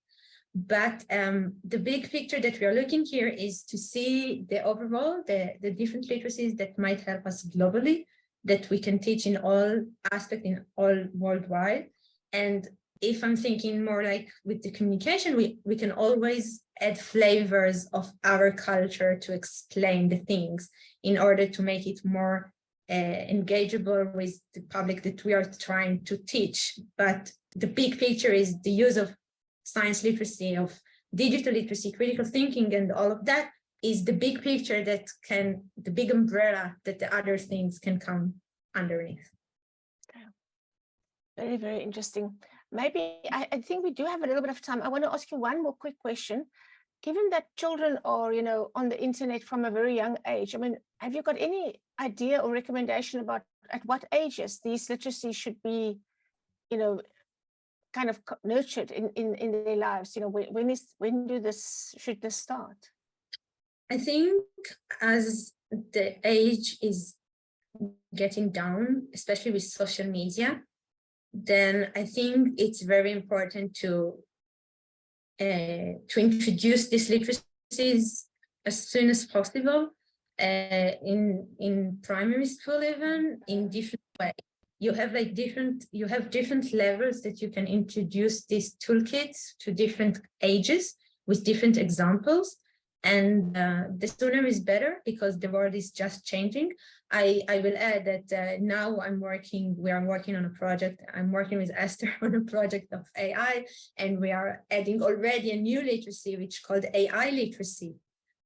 But the big picture that we are looking here is to see the overall, the different literacies that might help us globally, that we can teach in all aspects, in all worldwide. And if I'm thinking more like with the communication, we can always add flavors of our culture to explain the things in order to make it more engageable with the public that we are trying to teach. But the big picture is the use of science literacy, of digital literacy, critical thinking, and all of that is the big picture that can, the big umbrella that the other things can come underneath. Very, very interesting. Maybe I think we do have a little bit of time. I want to ask you one more quick question. Given that children are, you know, on the internet from a very young age, I mean, have you got any idea or recommendation about at what ages these literacies should be, you know, kind of nurtured in their lives? You know, when should this start? I think as the age is getting down, especially with social media, then I think it's very important to introduce these literacies as soon as possible in primary school, even in different ways. You have like different levels that you can introduce these toolkits to different ages with different examples. And the sooner is better because the world is just changing. I will add that now we are working on a project. I'm working with Esther on a project of AI, and we are adding already a new literacy, which is called AI literacy.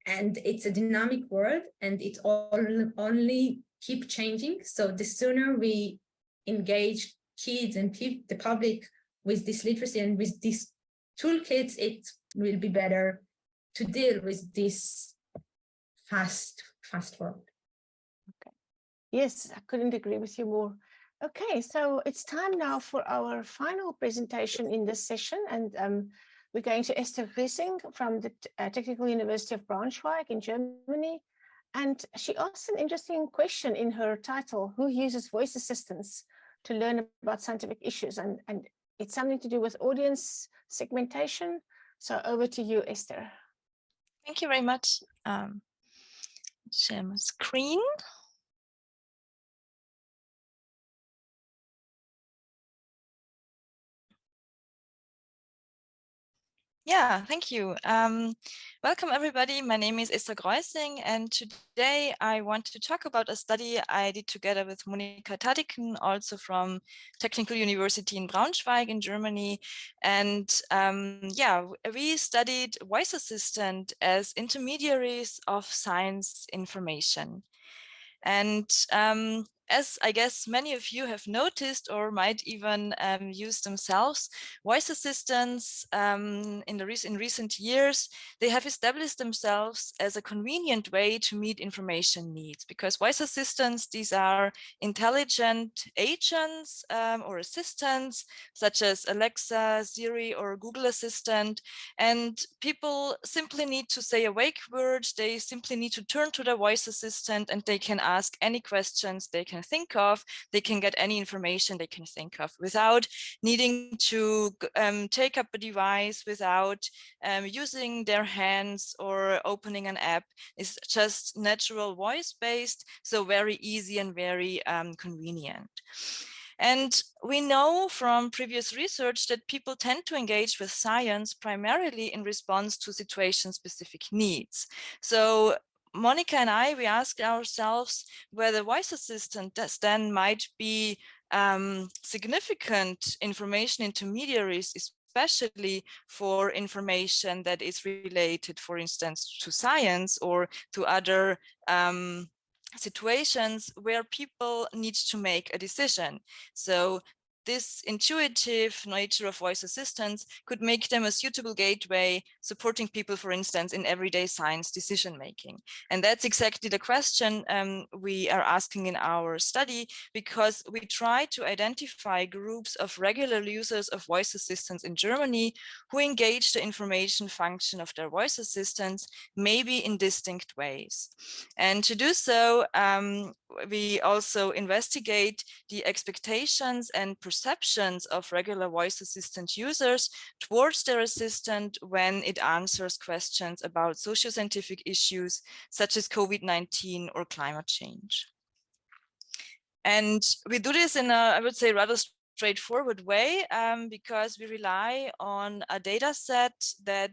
And it's a dynamic world, and it only keep changing. So the sooner we engage kids and the public with this literacy and with these toolkits, it will be better to deal with this fast world. Okay. Yes, I couldn't agree with you more. Okay, so it's time now for our final presentation in this session, and we're going to Esther Riesing from the Technical University of Braunschweig in Germany. And she asked an interesting question in her title: who uses voice assistants to learn about scientific issues? And it's something to do with audience segmentation. So over to you, Esther. Thank you very much. Share my screen. Yeah, thank you. Welcome everybody. My name is Esther Riesing, and today I want to talk about a study I did together with Monika Tadiken, also from Technical University in Braunschweig in Germany. And yeah, we studied voice assistant as intermediaries of science information. And as I guess many of you have noticed or might even use themselves, voice assistants in recent years, they have established themselves as a convenient way to meet information needs, because voice assistants, these are intelligent agents or assistants such as Alexa, Siri, or Google Assistant, and people simply need to say a wake word. They simply need to turn to their voice assistant and they can ask any questions they can think of. They can get any information they can think of without needing to take up a device, without using their hands or opening an app. It's just natural voice based, so very easy and very convenient. And we know from previous research that people tend to engage with science primarily in response to situation-specific needs. So Monika and I, we asked ourselves whether voice assistant then might be significant information intermediaries, especially for information that is related, for instance, to science or to other situations where people need to make a decision. So this intuitive nature of voice assistants could make them a suitable gateway, supporting people, for instance, in everyday science decision making. And that's exactly the question we are asking in our study, because we try to identify groups of regular users of voice assistants in Germany who engage the information function of their voice assistants, maybe in distinct ways. And to do so, we also investigate the expectations and perceptions of regular voice assistant users towards their assistant when it answers questions about socio-scientific issues such as COVID-19 or climate change. And we do this in a, I would say, rather straightforward way, because we rely on a data set that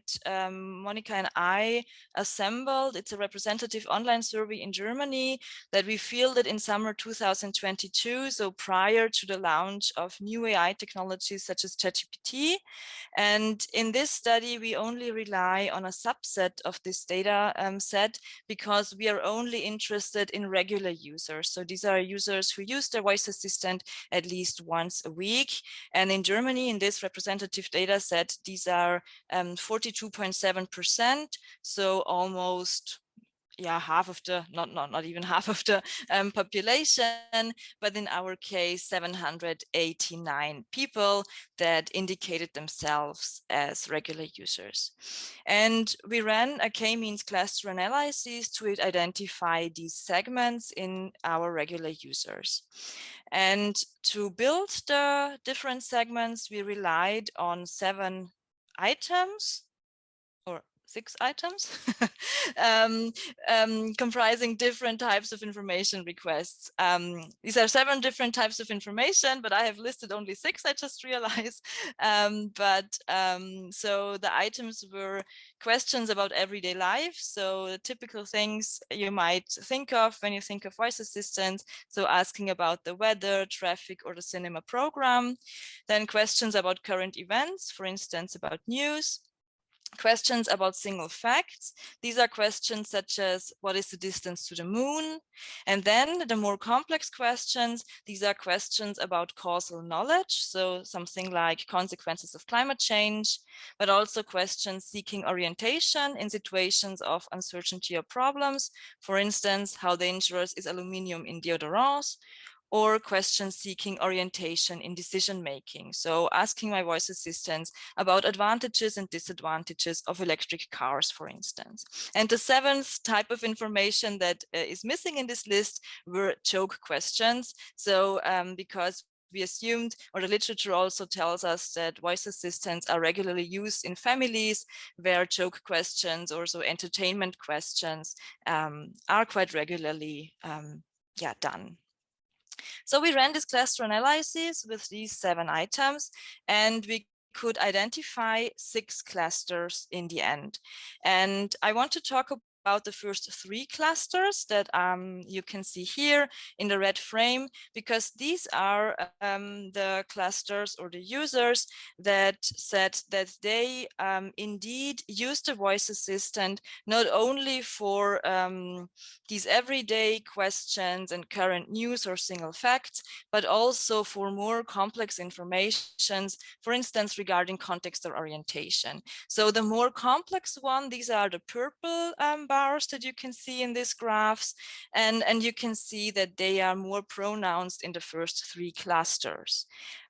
Monica and I assembled. It's a representative online survey in Germany that we fielded in summer 2022, so prior to the launch of new AI technologies such as ChatGPT. And in this study, we only rely on a subset of this data set because we are only interested in regular users. So these are users who use their voice assistant at least once a week. And in Germany, in this representative data set, these are 42.7%. So almost half of the, not even half of the population, but in our case, 789 people that indicated themselves as regular users. And we ran a k-means cluster analysis to identify these segments in our regular users. And to build the different segments, we relied on 7 items, or 6 items, comprising different types of information requests. These are 7 different types of information, but I have listed only 6, I just realized. So the items were questions about everyday life. So typical things you might think of when you think of voice assistants. So asking about the weather, traffic, or the cinema program. Then questions about current events, for instance, about news. Questions about single facts. These are questions such as, what is the distance to the moon? And then the more complex questions, these are questions about causal knowledge. So something like consequences of climate change, but also questions seeking orientation in situations of uncertainty or problems. For instance, how dangerous is aluminum in deodorants? Or questions seeking orientation in decision making. So asking my voice assistants about advantages and disadvantages of electric cars, for instance. And the 7th type of information that is missing in this list were joke questions. So because we assumed, or the literature also tells us, that voice assistants are regularly used in families where joke questions, or so entertainment questions, are quite regularly done. So we ran this cluster analysis with these 7 items, and we could identify 6 clusters in the end. And I want to talk about the first 3 clusters that you can see here in the red frame, because these are the clusters or the users that said that they indeed use the voice assistant not only for these everyday questions and current news or single facts, but also for more complex informations, for instance, regarding context or orientation. So the more complex one, these are the purple bars that you can see in these graphs, and you can see that they are more pronounced in the first 3 clusters.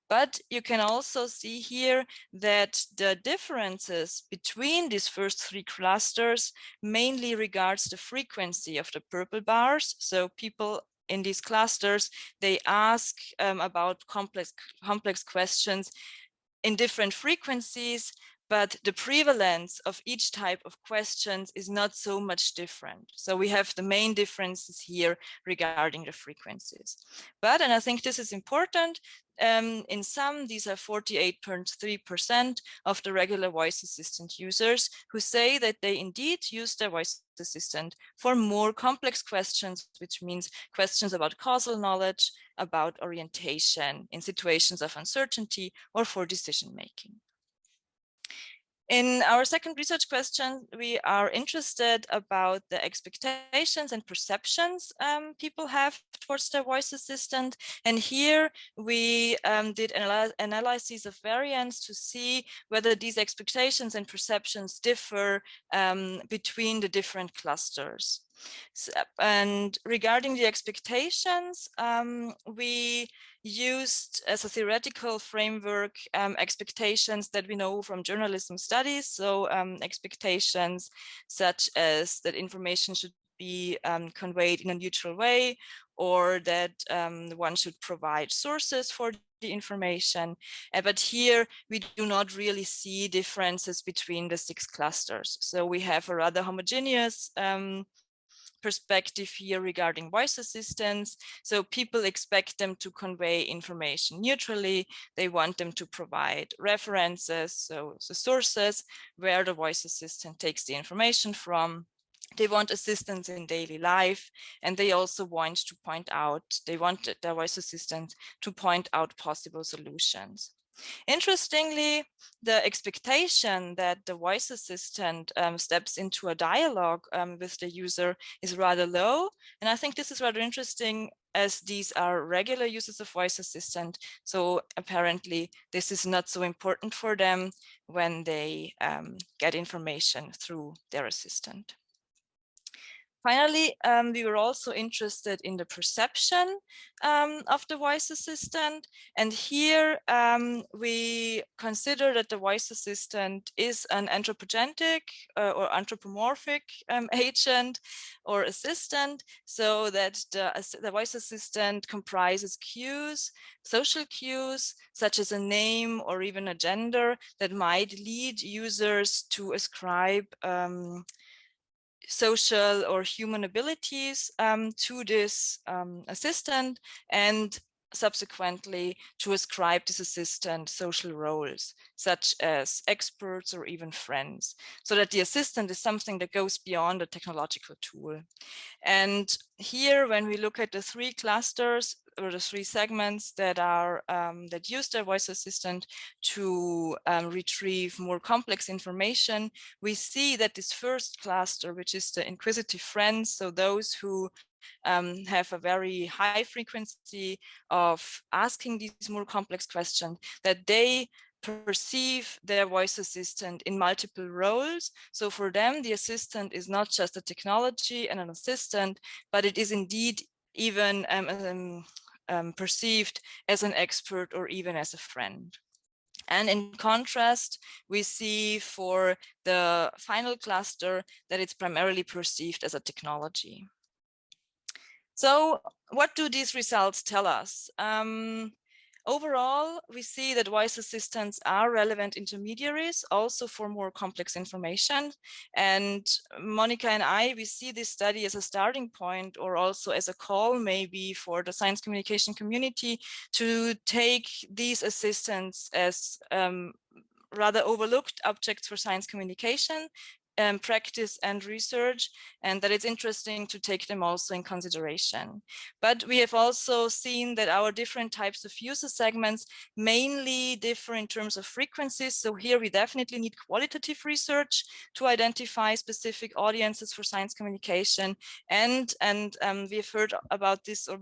But you can also see here that the differences between these first 3 clusters mainly regards the frequency of the purple bars. So people in these clusters, they ask about complex questions in different frequencies, but the prevalence of each type of questions is not so much different. So we have the main differences here regarding the frequencies. But, and I think this is important, in sum, these are 48.3% of the regular voice assistant users who say that they indeed use their voice assistant for more complex questions, which means questions about causal knowledge, about orientation in situations of uncertainty, or for decision making. In our second research question, we are interested about the expectations and perceptions people have towards their voice assistant. And here we did analysis of variance to see whether these expectations and perceptions differ between the different clusters. So, and regarding the expectations, we used as a theoretical framework expectations that we know from journalism studies. So expectations such as that information should be conveyed in a neutral way, or that one should provide sources for the information. But here we do not really see differences between the 6 clusters. So we have a rather homogeneous perspective here regarding voice assistants. So people expect them to convey information neutrally. They want them to provide references, so sources where the voice assistant takes the information from. They want assistance in daily life, and they also want to point out, they want their voice assistant to point out possible solutions. Interestingly, the expectation that the voice assistant steps into a dialogue with the user is rather low. And I think this is rather interesting, as these are regular users of voice assistant. So apparently this is not so important for them when they get information through their assistant. Finally, we were also interested in the perception of the voice assistant. And here we consider that the voice assistant is an anthropogenic or anthropomorphic agent or assistant, so that the voice assistant comprises cues, social cues, such as a name or even a gender, that might lead users to ascribe social or human abilities to this assistant, and subsequently to ascribe this assistant social roles, such as experts or even friends, so that the assistant is something that goes beyond a technological tool. And here, when we look at the 3 clusters or the 3 segments that are that use their voice assistant to retrieve more complex information, we see that this first cluster, which is the inquisitive friends, so those who have a very high frequency of asking these more complex questions, that they perceive their voice assistant in multiple roles. So for them, the assistant is not just a technology and an assistant, but it is indeed even perceived as an expert or even as a friend. And in contrast, we see for the final cluster that it's primarily perceived as a technology. So what do these results tell us? Overall, we see that voice assistants are relevant intermediaries also for more complex information. And Monica and I, we see this study as a starting point, or also as a call maybe for the science communication community to take these assistants as rather overlooked objects for science communication, practice and research, and that it's interesting to take them also in consideration. But we have also seen that our different types of user segments mainly differ in terms of frequencies. So here we definitely need qualitative research to identify specific audiences for science communication. And we've heard about this, or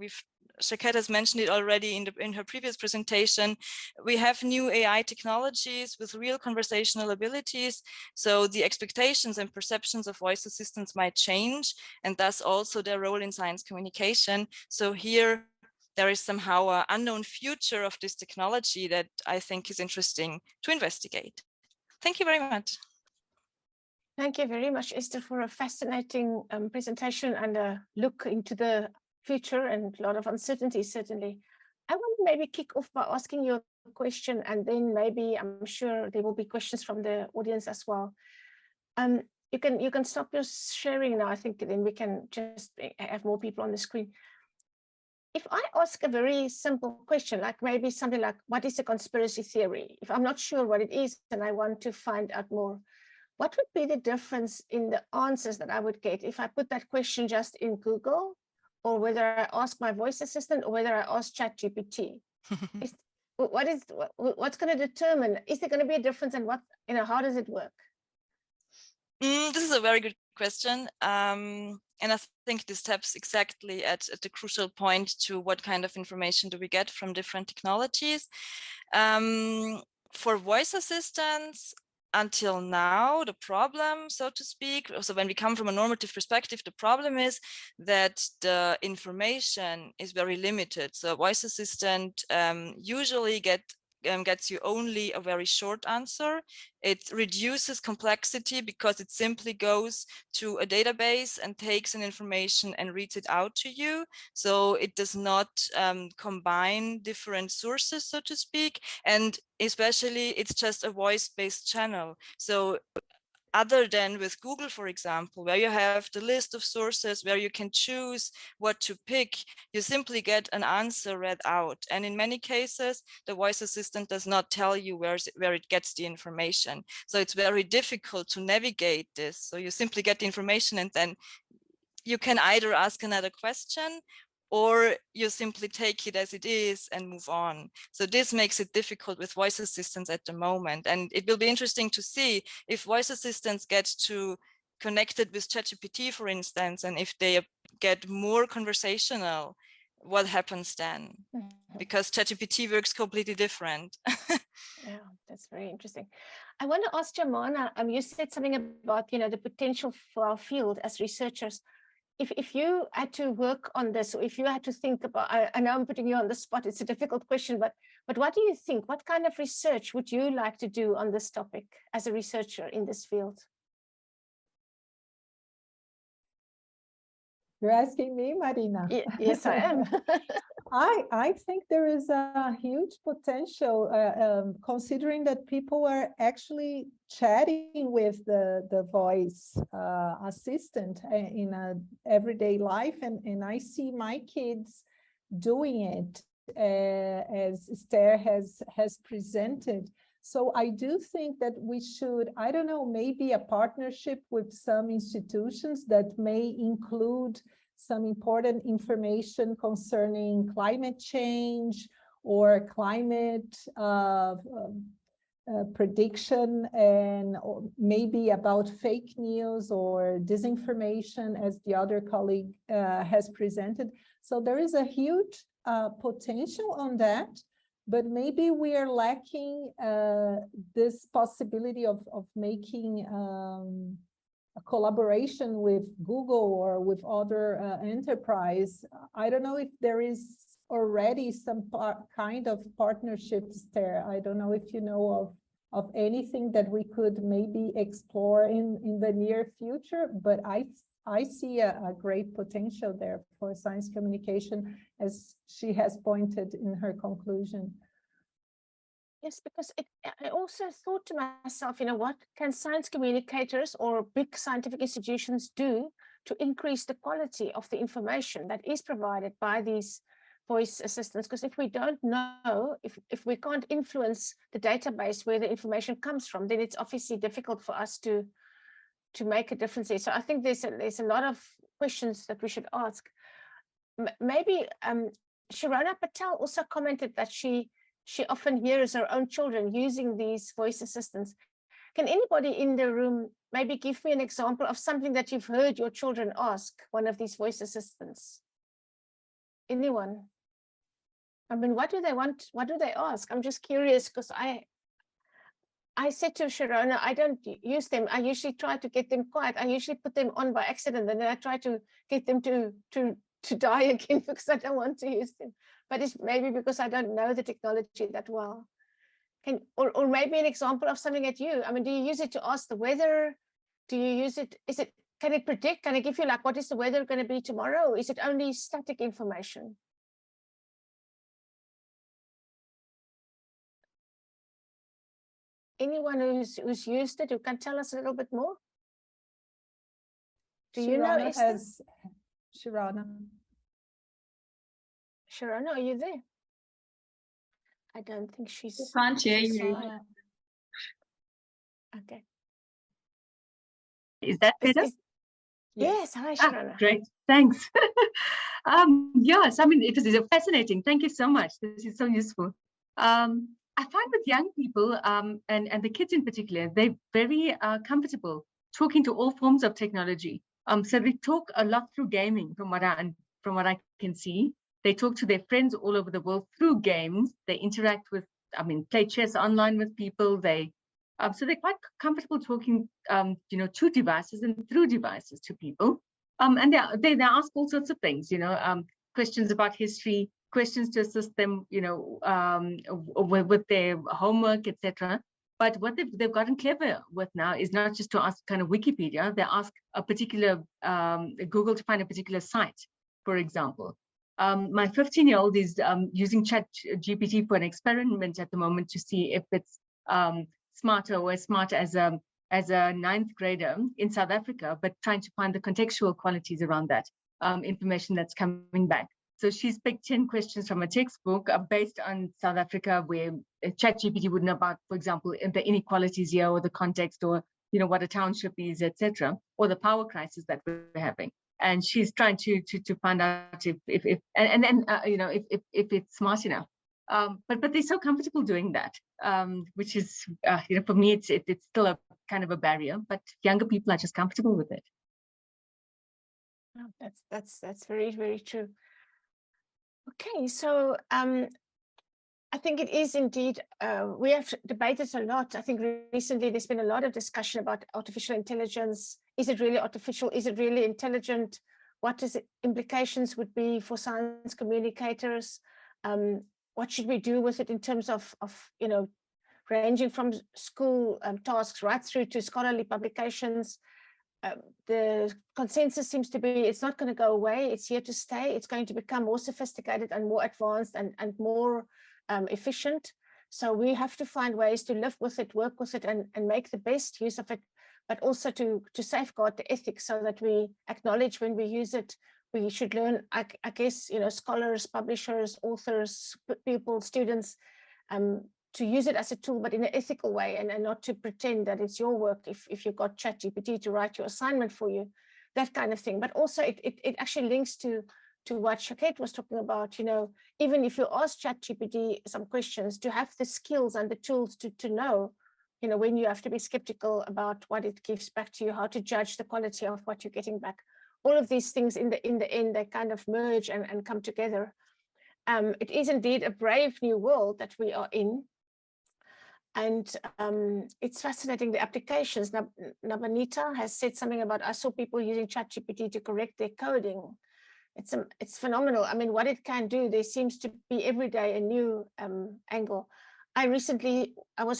Shaked has mentioned it already in her previous presentation. We have new AI technologies with real conversational abilities. So the expectations and perceptions of voice assistants might change, and thus also their role in science communication. So here there is somehow an unknown future of this technology that I think is interesting to investigate. Thank you very much. Thank you very much, Esther, for a fascinating presentation and a look into the future and a lot of uncertainty, certainly. I want to maybe kick off by asking you a question, and then maybe I'm sure there will be questions from the audience as well. You can stop your sharing now. I think then we can just have more people on the screen. If I ask a very simple question, like maybe something like, what is a conspiracy theory? If I'm not sure what it is and I want to find out more, what would be the difference in the answers that I would get if I put that question just in Google, or whether I ask my voice assistant, or whether I ask ChatGPT? what's going to determine, is there going to be a difference, and what, how does it work? This is a very good question. And I think this taps exactly at the crucial point to what kind of information do we get from different technologies. For voice assistants, until now, the problem, so to speak, so when we come from a normative perspective, the problem is that the information is very limited. So a voice assistant usually gets you only a very short answer. It reduces complexity because it simply goes to a database and takes an information and reads it out to you. So it does not combine different sources, so to speak. And especially it's just a voice-based channel. So other than with Google, for example, where you have the list of sources where you can choose what to pick, you simply get an answer read out. And in many cases, the voice assistant does not tell you where it gets the information. So it's very difficult to navigate this. So you simply get the information, and then you can either ask another question, or you simply take it as it is and move on. So this makes it difficult with voice assistants at the moment. And it will be interesting to see if voice assistants get to connected with ChatGPT, for instance, and if they get more conversational, what happens then? Because ChatGPT works completely different. Yeah, that's very interesting. I want to ask Jamana, you said something about, the potential for our field as researchers. If you had to work on this, or if you had to think about, I know I'm putting you on the spot, it's a difficult question, but what do you think? What kind of research would you like to do on this topic as a researcher in this field? You're asking me, Marina? Yes, I am. I think there is a huge potential, considering that people are actually chatting with the voice assistant in a everyday life, and I see my kids doing it as Esther has presented. So I do think that we should, I don't know, maybe a partnership with some institutions that may include some important information concerning climate change or climate prediction, and maybe about fake news or disinformation, as the other colleague has presented. So there is a huge potential on that, but maybe we are lacking this possibility of making a collaboration with Google or with other enterprise. I don't know if there is already some kind of partnerships there. I don't know if you know of anything that we could maybe explore in the near future, but I see a great potential there for science communication, as she has pointed in her conclusion. Yes, because I also thought to myself, what can science communicators or big scientific institutions do to increase the quality of the information that is provided by these voice assistants? Because if we don't know, if we can't influence the database where the information comes from, then it's obviously difficult for us to make a difference there. So I think there's a lot of questions that we should ask. Maybe Sharona Patel also commented that she often hears her own children using these voice assistants. Can anybody in the room maybe give me an example of something that you've heard your children ask one of these voice assistants? Anyone? I mean, what do they want? What do they ask? I'm just curious, because I said to Sharona, I don't use them. I usually try to get them quiet. I usually put them on by accident, and then I try to get them to die again because I don't want to use them. But it's maybe because I don't know the technology that well. Or maybe an example of something at you. I mean, do you use it to ask the weather? Do you use it? Can it predict? Can it give you like, what is the weather going to be tomorrow? Or is it only static information? Anyone who's used it, who can tell us a little bit more? Do you know, Esther? Sharona, are you there? I don't think she's. I can't hear you. Okay. Is that better? Yes. Hi, Sharona. Great. Thanks. Yes, I mean, it is fascinating. Thank you so much. This is so useful. I find with young people and the kids in particular, they're very comfortable talking to all forms of technology. So they talk a lot through gaming, from what I can see. They talk to their friends all over the world through games. They interact with, play chess online with people. So they're quite comfortable talking, to devices and through devices to people. And they ask all sorts of things, questions about history, questions to assist them, with their homework, etc. But what they've gotten clever with now is not just to ask kind of Wikipedia. They ask a particular Google to find a particular site, for example. My 15-year-old is using ChatGPT for an experiment at the moment to see if it's smarter or as smart as a ninth grader in South Africa, but trying to find the contextual qualities around that information that's coming back. So she's picked 10 questions from a textbook based on South Africa, where ChatGPT would know about, for example, the inequalities here, or the context, or what a township is, etc., or the power crisis that we're having. And she's trying to find out if it's smart enough. But they're so comfortable doing that, which is for me it's still a kind of a barrier. But younger people are just comfortable with it. Oh, that's very, very true. Okay, so I think it is indeed, we have debated a lot. I think recently there's been a lot of discussion about artificial intelligence. Is it really artificial? Is it really intelligent? What is the implications would be for science communicators? What should we do with it in terms of ranging from school tasks right through to scholarly publications? The consensus seems to be it's not going to go away. It's here to stay. It's going to become more sophisticated and more advanced and more efficient. So we have to find ways to live with it, work with it, and make the best use of it, but also to safeguard the ethics so that we acknowledge when we use it. We should learn, I guess, scholars, publishers, authors, people, students, to use it as a tool, but in an ethical way, and not to pretend that it's your work if you got ChatGPT to write your assignment for you, that kind of thing. But also it actually links to what Shaked was talking about, even if you ask ChatGPT some questions, to have the skills and the tools to know, when you have to be skeptical about what it gives back to you, how to judge the quality of what you're getting back. All of these things in the end, they kind of merge and come together. It is indeed a brave new world that we are in. And it's fascinating, the applications. Nabanita has said something about, I saw people using ChatGPT to correct their coding. It's phenomenal. I mean, what it can do, there seems to be every day a new angle. I was in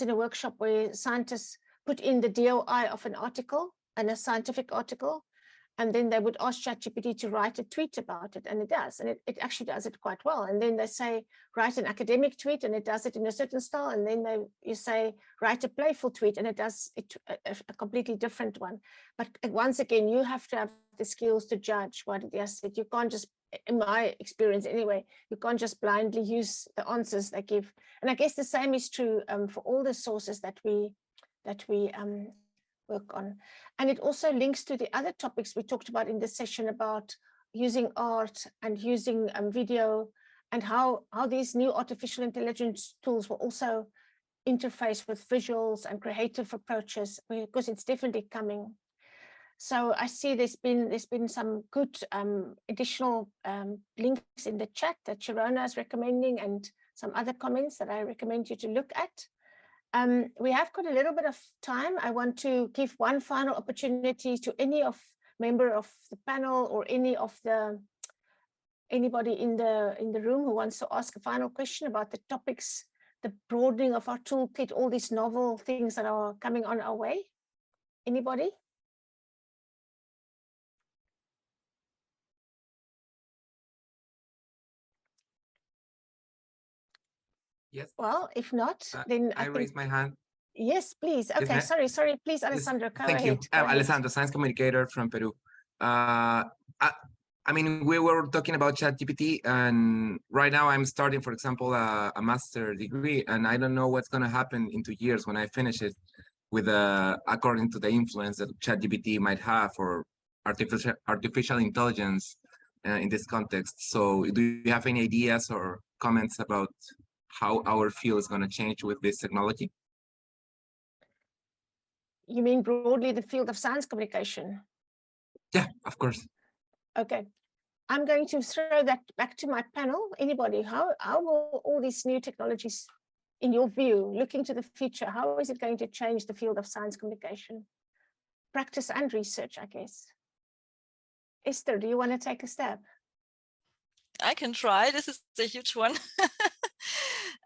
a workshop where scientists put in the DOI of an article, and a scientific article, and then they would ask ChatGPT to write a tweet about it, and it does, and it actually does it quite well. And then they say, write an academic tweet, and it does it in a certain style. And then you say, write a playful tweet, and it does it a completely different one. But once again, you have to have the skills to judge what it is. You can't just, in my experience anyway, you can't just blindly use the answers they give. And I guess the same is true for all the sources that we work on. And it also links to the other topics we talked about in this session about using art and using video, and how these new artificial intelligence tools will also interface with visuals and creative approaches, because it's definitely coming. So I see there's been some good additional links in the chat that Sharona is recommending, and some other comments that I recommend you to look at. We have got a little bit of time. I want to give one final opportunity to any member of the panel, or anybody in the room who wants to ask a final question about the topics, the broadening of our toolkit, all these novel things that are coming on our way. Anybody? Yes. Well, if not, then I raise my hand. Yes, please. Okay, Yes, sorry. Please, Alessandro, go Thank ahead. you. I'm Alessandro, science communicator from Peru. I mean, we were talking about ChatGPT, and right now I'm starting, for example, a master degree, and I don't know what's going to happen in 2 years when I finish it, with according to the influence that ChatGPT might have for artificial intelligence in this context. So, do you have any ideas or comments about how our field is going to change with this technology? You mean broadly the field of science communication? Yeah, of course. Okay. I'm going to throw that back to my panel. Anybody, how will all these new technologies, in your view, looking to the future, how is it going to change the field of science communication? Practice and research, I guess. Esther, do you want to take a stab? I can try. This is a huge one.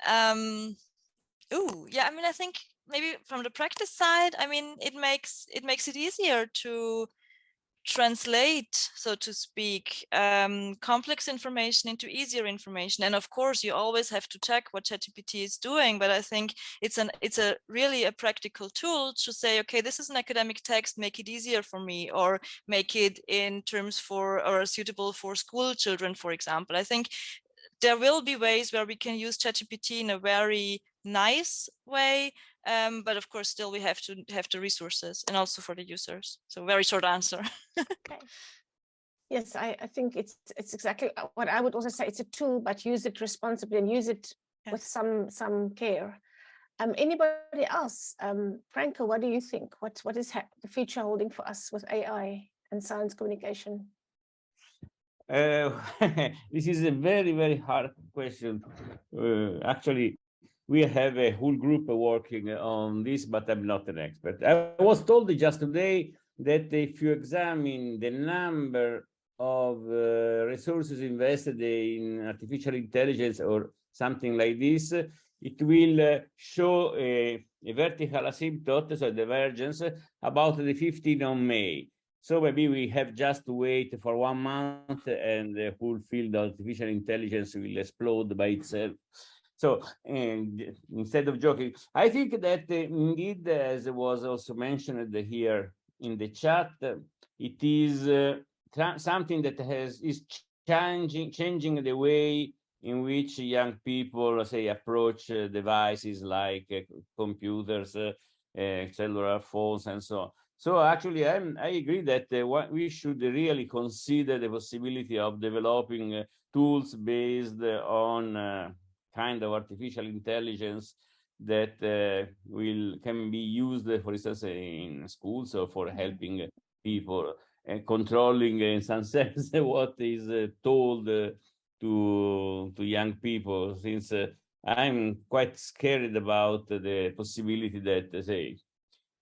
Yeah, I mean, I think maybe from the practice side, I mean, it makes it easier to translate, so to speak, complex information into easier information. And of course, you always have to check what ChatGPT is doing. But I think it's a really a practical tool to say, okay, this is an academic text, make it easier for me, or make it in terms for or suitable for school children, for example. I think there will be ways where we can use ChatGPT in a very nice way. But of course, still we have to have the resources and also for the users. So very short answer. Okay. Yes, I think it's exactly what I would also say. It's a tool, but use it responsibly and use it with some care. Anybody else? Franco, what do you think? What is the future holding for us with AI and science communication? This is a very, very hard question. Actually, we have a whole group working on this, but I'm not an expert. I was told just today that if you examine the number of resources invested in artificial intelligence or something like this, it will show a vertical asymptote, so divergence, about the 15th of May. So maybe we have just to wait for 1 month and the whole field of artificial intelligence will explode by itself. So instead of joking, I think that indeed, as was also mentioned here in the chat, it is something that is changing the way in which young people, say, approach devices like computers, cellular phones, and so on. So actually, I agree that we should really consider the possibility of developing tools based on kind of artificial intelligence that can be used, for instance, in schools or for helping people and controlling, in some sense, what is told to young people. Since I'm quite scared about the possibility that, say,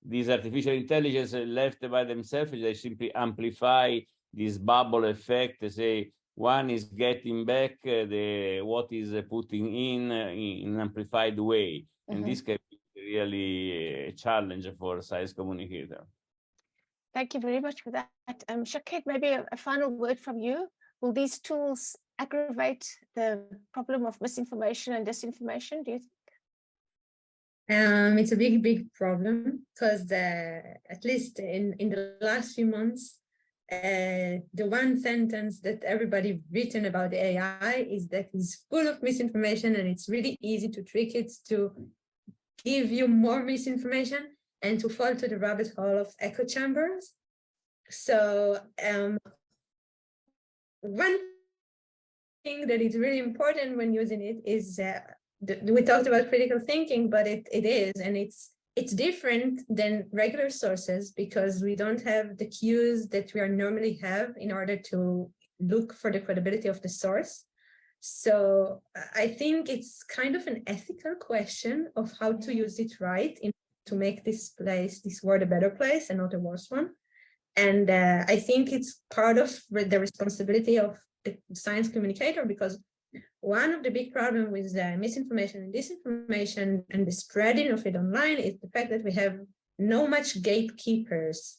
these artificial intelligence left by themselves, they simply amplify this bubble effect. Say one is getting back what is putting in an amplified way, and this can be really a challenge for science communicator. Thank you very much for that. Shaked, maybe a final word from you. Will these tools aggravate the problem of misinformation and disinformation, do you think? It's a big problem because at least in the last few months, the one sentence that everybody written about AI is that it's full of misinformation and it's really easy to trick it to give you more misinformation and to fall to the rabbit hole of echo chambers. So one thing that is really important when using it is we talked about critical thinking, but it is, and it's different than regular sources because we don't have the cues that we normally have in order to look for the credibility of the source. So I think it's kind of an ethical question of how to use it right to make this world a better place and not a worse one. And I think it's part of the responsibility of the science communicator, because one of the big problems with misinformation and disinformation and the spreading of it online is the fact that we have no much gatekeepers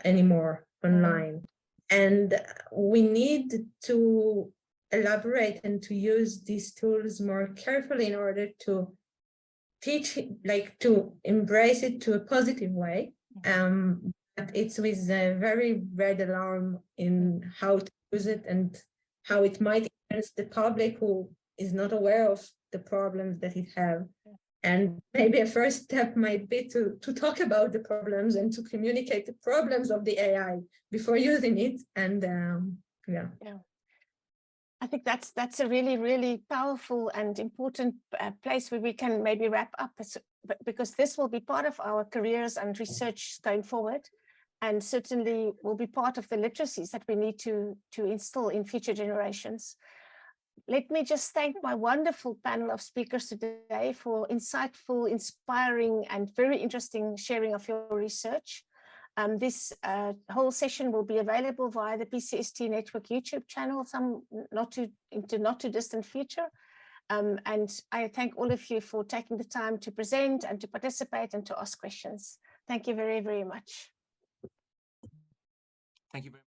anymore online. And we need to elaborate and to use these tools more carefully in order to teach, like to embrace it to a positive way. But it's with a very red alarm in how to use it and how it might influence the public who is not aware of the problems that it has. And maybe a first step might be to talk about the problems and to communicate the problems of the AI before using it. And yeah. I think that's a really, really powerful and important place where we can maybe wrap up, because this will be part of our careers and research going forward, and certainly will be part of the literacies that we need to instill in future generations. Let me just thank my wonderful panel of speakers today for insightful, inspiring, and very interesting sharing of your research. This whole session will be available via the PCST Network YouTube channel, not too distant future. And I thank all of you for taking the time to present and to participate and to ask questions. Thank you very, very much. Thank you very much.